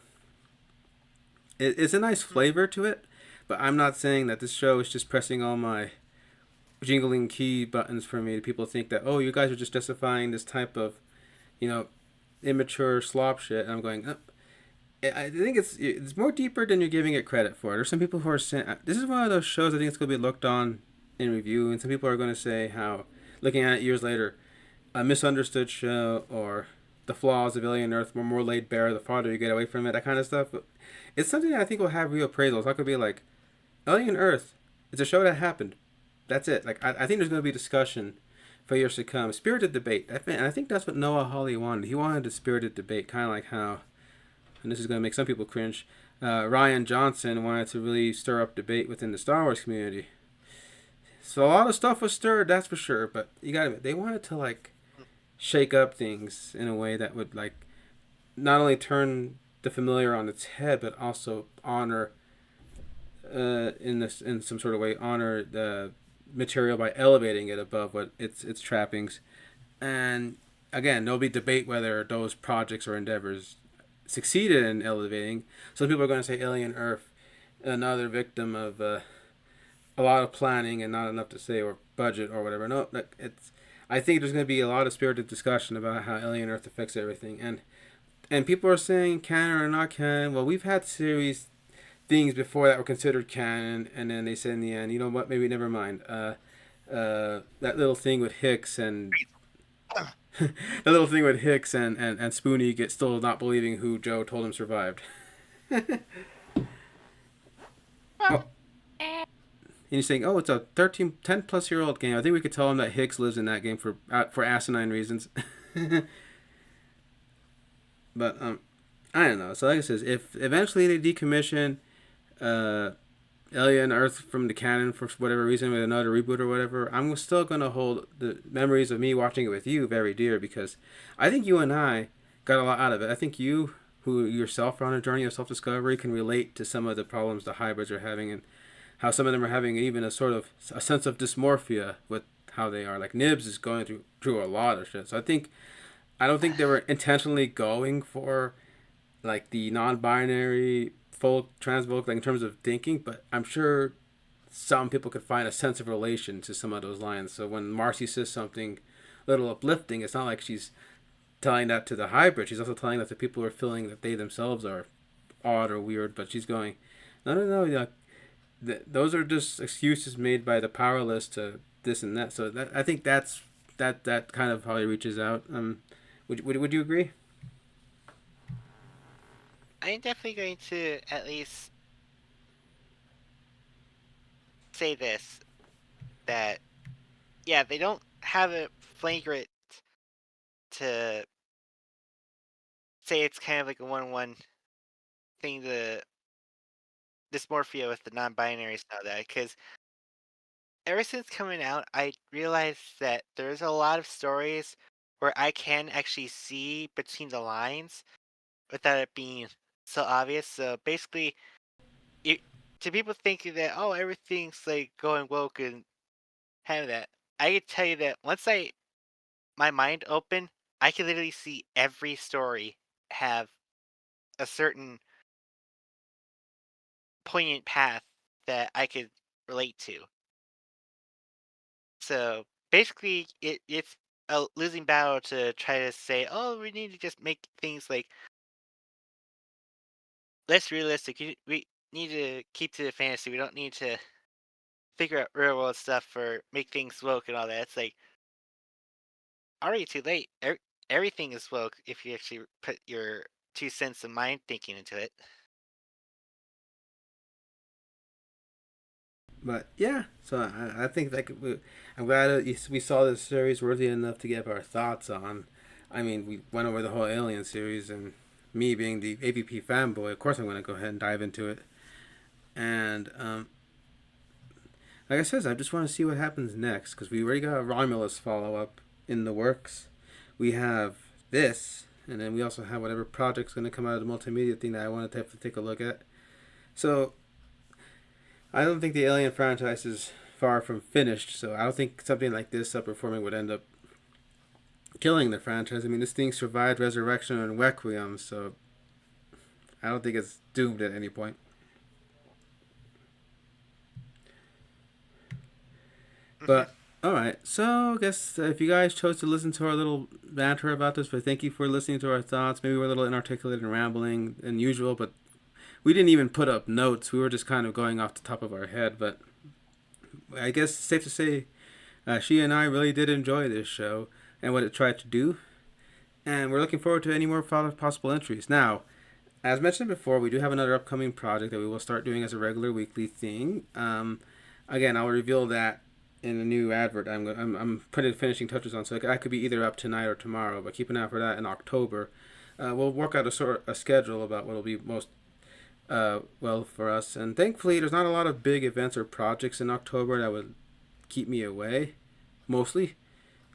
it's a nice flavor to it. But I'm not saying that this show is just pressing all my jingling key buttons for me. People think that, oh, you guys are just justifying this type of, you know, immature slop shit. And I'm going, I think it's more deeper than you're giving it credit for. There's some people who are saying this is one of those shows I think it's going to be looked on in review, and some people are going to say how, looking at it years later, a misunderstood show or the flaws of Alien Earth were more laid bare the farther you get away from it, that kind of stuff. But it's something that I think will have real appraisals. It's not going to be like Alien Earth. It's a show that happened. That's it. Like I think there's going to be discussion for years to come. Spirited debate. And I think that's what Noah Hawley wanted. He wanted a spirited debate, kind of like how, and this is going to make some people cringe, Ryan Johnson wanted to really stir up debate within the Star Wars community. So a lot of stuff was stirred, that's for sure. But you got to admit, they wanted to like shake up things in a way that would like not only turn the familiar on its head, but also honor, in some sort of way, honor the material by elevating it above what its trappings. And again, there'll be debate whether those projects or endeavors succeeded in elevating. Some people are going to say Alien Earth, another victim of a lot of planning and not enough to say, or budget or whatever. No, like it's. I think there's going to be a lot of spirited discussion about how Alien Earth affects everything, and people are saying canon or not canon. Well, we've had series things before that were considered canon, and then they said in the end, you know what? Maybe never mind. That little thing with Hicks and that little thing with Hicks and Spoonie get still not believing who Joe told him survived. Oh, and he's saying, "Oh, it's a 13, 10 plus year old game." I think we could tell him that Hicks lives in that game for asinine reasons. But I don't know. So like I says, if eventually they decommission uh, Alien Earth from the canon for whatever reason with another reboot or whatever, I'm still gonna hold the memories of me watching it with you very dear, because I think you and I got a lot out of it. I think you, who yourself are on a journey of self discovery, can relate to some of the problems the hybrids are having, and how some of them are having even a sort of a sense of dysmorphia with how they are. Like Nibs is going through a lot of shit. So I don't think they were intentionally going for like the non-binary folk, transfolk, like in terms of thinking, but I'm sure some people could find a sense of relation to some of those lines. So when Marcy says something a little uplifting, it's not like she's telling that to the hybrid. She's also telling that to people who are feeling that they themselves are odd or weird. But she's going, no, no, no, those are just excuses made by the powerless to this and that. So I think that kind of how he reaches out. Would you agree? I'm definitely going to at least say this, that yeah, they don't have it flagrant to say it's kind of like a one-on-one thing, to dysmorphia with the non-binaries now, that because ever since coming out, I realized that there's a lot of stories where I can actually see between the lines without it being so obvious. So basically, it, to people thinking that, oh, everything's like going woke and having that, I can tell you that once my mind open, I can literally see every story have a certain poignant path that I could relate to. So basically, it's a losing battle to try to say, oh, we need to just make things like less realistic. We need to keep to the fantasy. We don't need to figure out real world stuff or make things woke and all that. It's like already too late. Everything is woke if you actually put your 2 cents of mind thinking into it. But yeah, so I think I'm glad that we saw this series worthy enough to give our thoughts on. I mean, we went over the whole Alien series, and me being the AVP fanboy, of course I'm going to go ahead and dive into it. And like I said, I just want to see what happens next because we already got a Romulus follow up in the works. We have this, and then we also have whatever project's going to come out of the multimedia thing that I want to have to take a look at. So I don't think the Alien franchise is far from finished. So I don't think something like this subperforming would end up killing the franchise. I mean, this thing survived Resurrection and Requiem, so I don't think it's doomed at any point. Hmm. But all right, so I guess if you guys chose to listen to our little banter about this, but thank you for listening to our thoughts. Maybe we're a little inarticulate and rambling than usual, but we didn't even put up notes. We were just kind of going off the top of our head. But I guess it's safe to say she and I really did enjoy this show and what it tried to do, and we're looking forward to any more possible entries. Now, as mentioned before, we do have another upcoming project that we will start doing as a regular weekly thing. Again, I'll reveal that in a new advert. I'm putting finishing touches on, so that could be either up tonight or tomorrow. But keep an eye out for that in October. We'll work out a schedule about what will be most well for us. And thankfully, there's not a lot of big events or projects in October that would keep me away, mostly.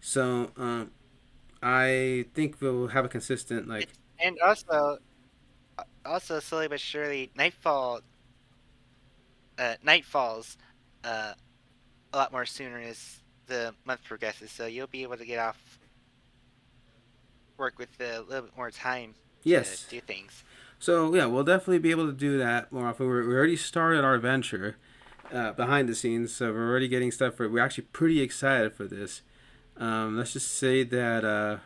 So I think we'll have a consistent like. And also slowly but surely, nightfalls uh, a lot more sooner as the month progresses. So you'll be able to get off work with a little bit more time to Yes. do things. So yeah, we'll definitely be able to do that more often. We already started our venture behind the scenes, so we're already getting stuff for it. We're actually pretty excited for this. Let's just say that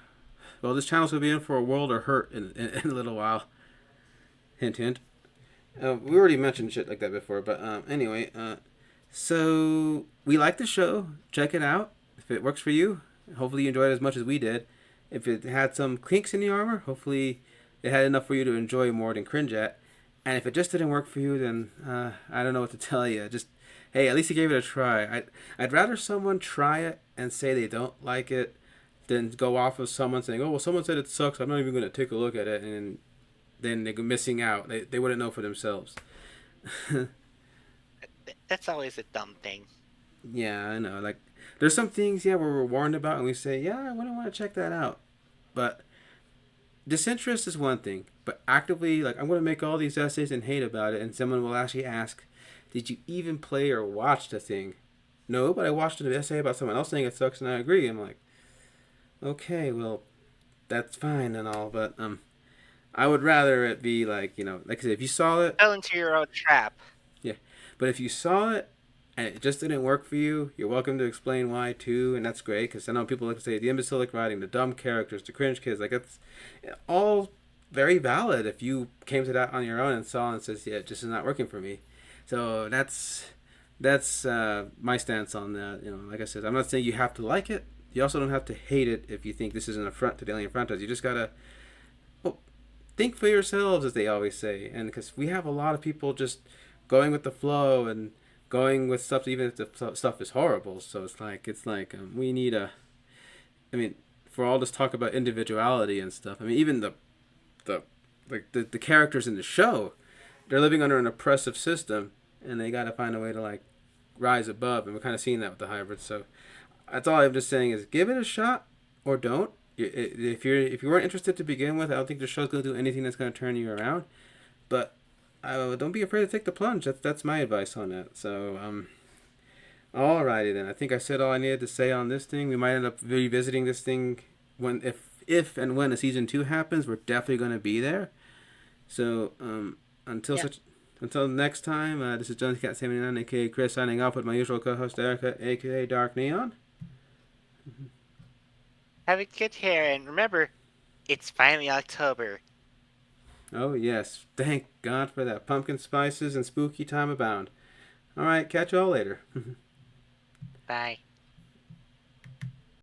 well, this channel's gonna be in for a world of hurt in a little while. Hint, hint. We already mentioned shit like that before, but anyway, so we like the show. Check it out if it works for you. Hopefully, you enjoyed it as much as we did. If it had some kinks in the armor, hopefully, it had enough for you to enjoy more than cringe at. And if it just didn't work for you, then I don't know what to tell you. Just hey, at least you gave it a try. I'd rather someone try it and say they don't like it than go off of someone saying, "Oh, well, someone said it sucks. I'm not even going to take a look at it," and then they're missing out. They wouldn't know for themselves. That's always a dumb thing. Yeah, I know. Like, there's some things, yeah, where we're warned about and we say, yeah, I wouldn't want to check that out. But disinterest is one thing. But actively, like, I'm going to make all these essays and hate about it, and someone will actually ask, did you even play or watch the thing? No, but I watched an essay about someone else saying it sucks, and I agree. I'm like, okay, well, that's fine and all, but I would rather it be like like I said, if you saw it, Fell into your own trap. yeah. But if you saw it and it just didn't work for you, you're welcome to explain why too, and that's great because I know people like to say the imbecilic writing, the dumb characters, the cringe kids, like it's all very valid if you came to that on your own and saw and says, yeah, it just is not working for me. So that's my stance on that. Like I said, I'm not saying you have to like it. You also don't have to hate it if you think this is an affront to the alien franchise. You just gotta well, think for yourselves, as they always say. And because we have a lot of people just going with the flow and going with stuff, even if the stuff is horrible. So it's like we need a. I mean, for all this talk about individuality and stuff. I mean, even the the characters in the show, they're living under an oppressive system, and they got to find a way to like rise above. And we're kind of seeing that with the hybrids. So that's all I'm just saying is give it a shot or don't. If you weren't interested to begin with, I don't think the show's gonna do anything that's gonna turn you around. But don't be afraid to take the plunge. That's my advice on that. So alrighty then. I think I said all I needed to say on this thing. We might end up revisiting this thing when if and when a season two happens. We're definitely gonna be there. So until Yeah. such until next time, this is Jones Cat 79, aka Chris, signing off with my usual co-host Derica, aka Dark Neon. Have a good hair, and remember, it's finally October. Oh yes, thank God for that. Pumpkin spices and spooky time abound. All right, catch you all later. Bye.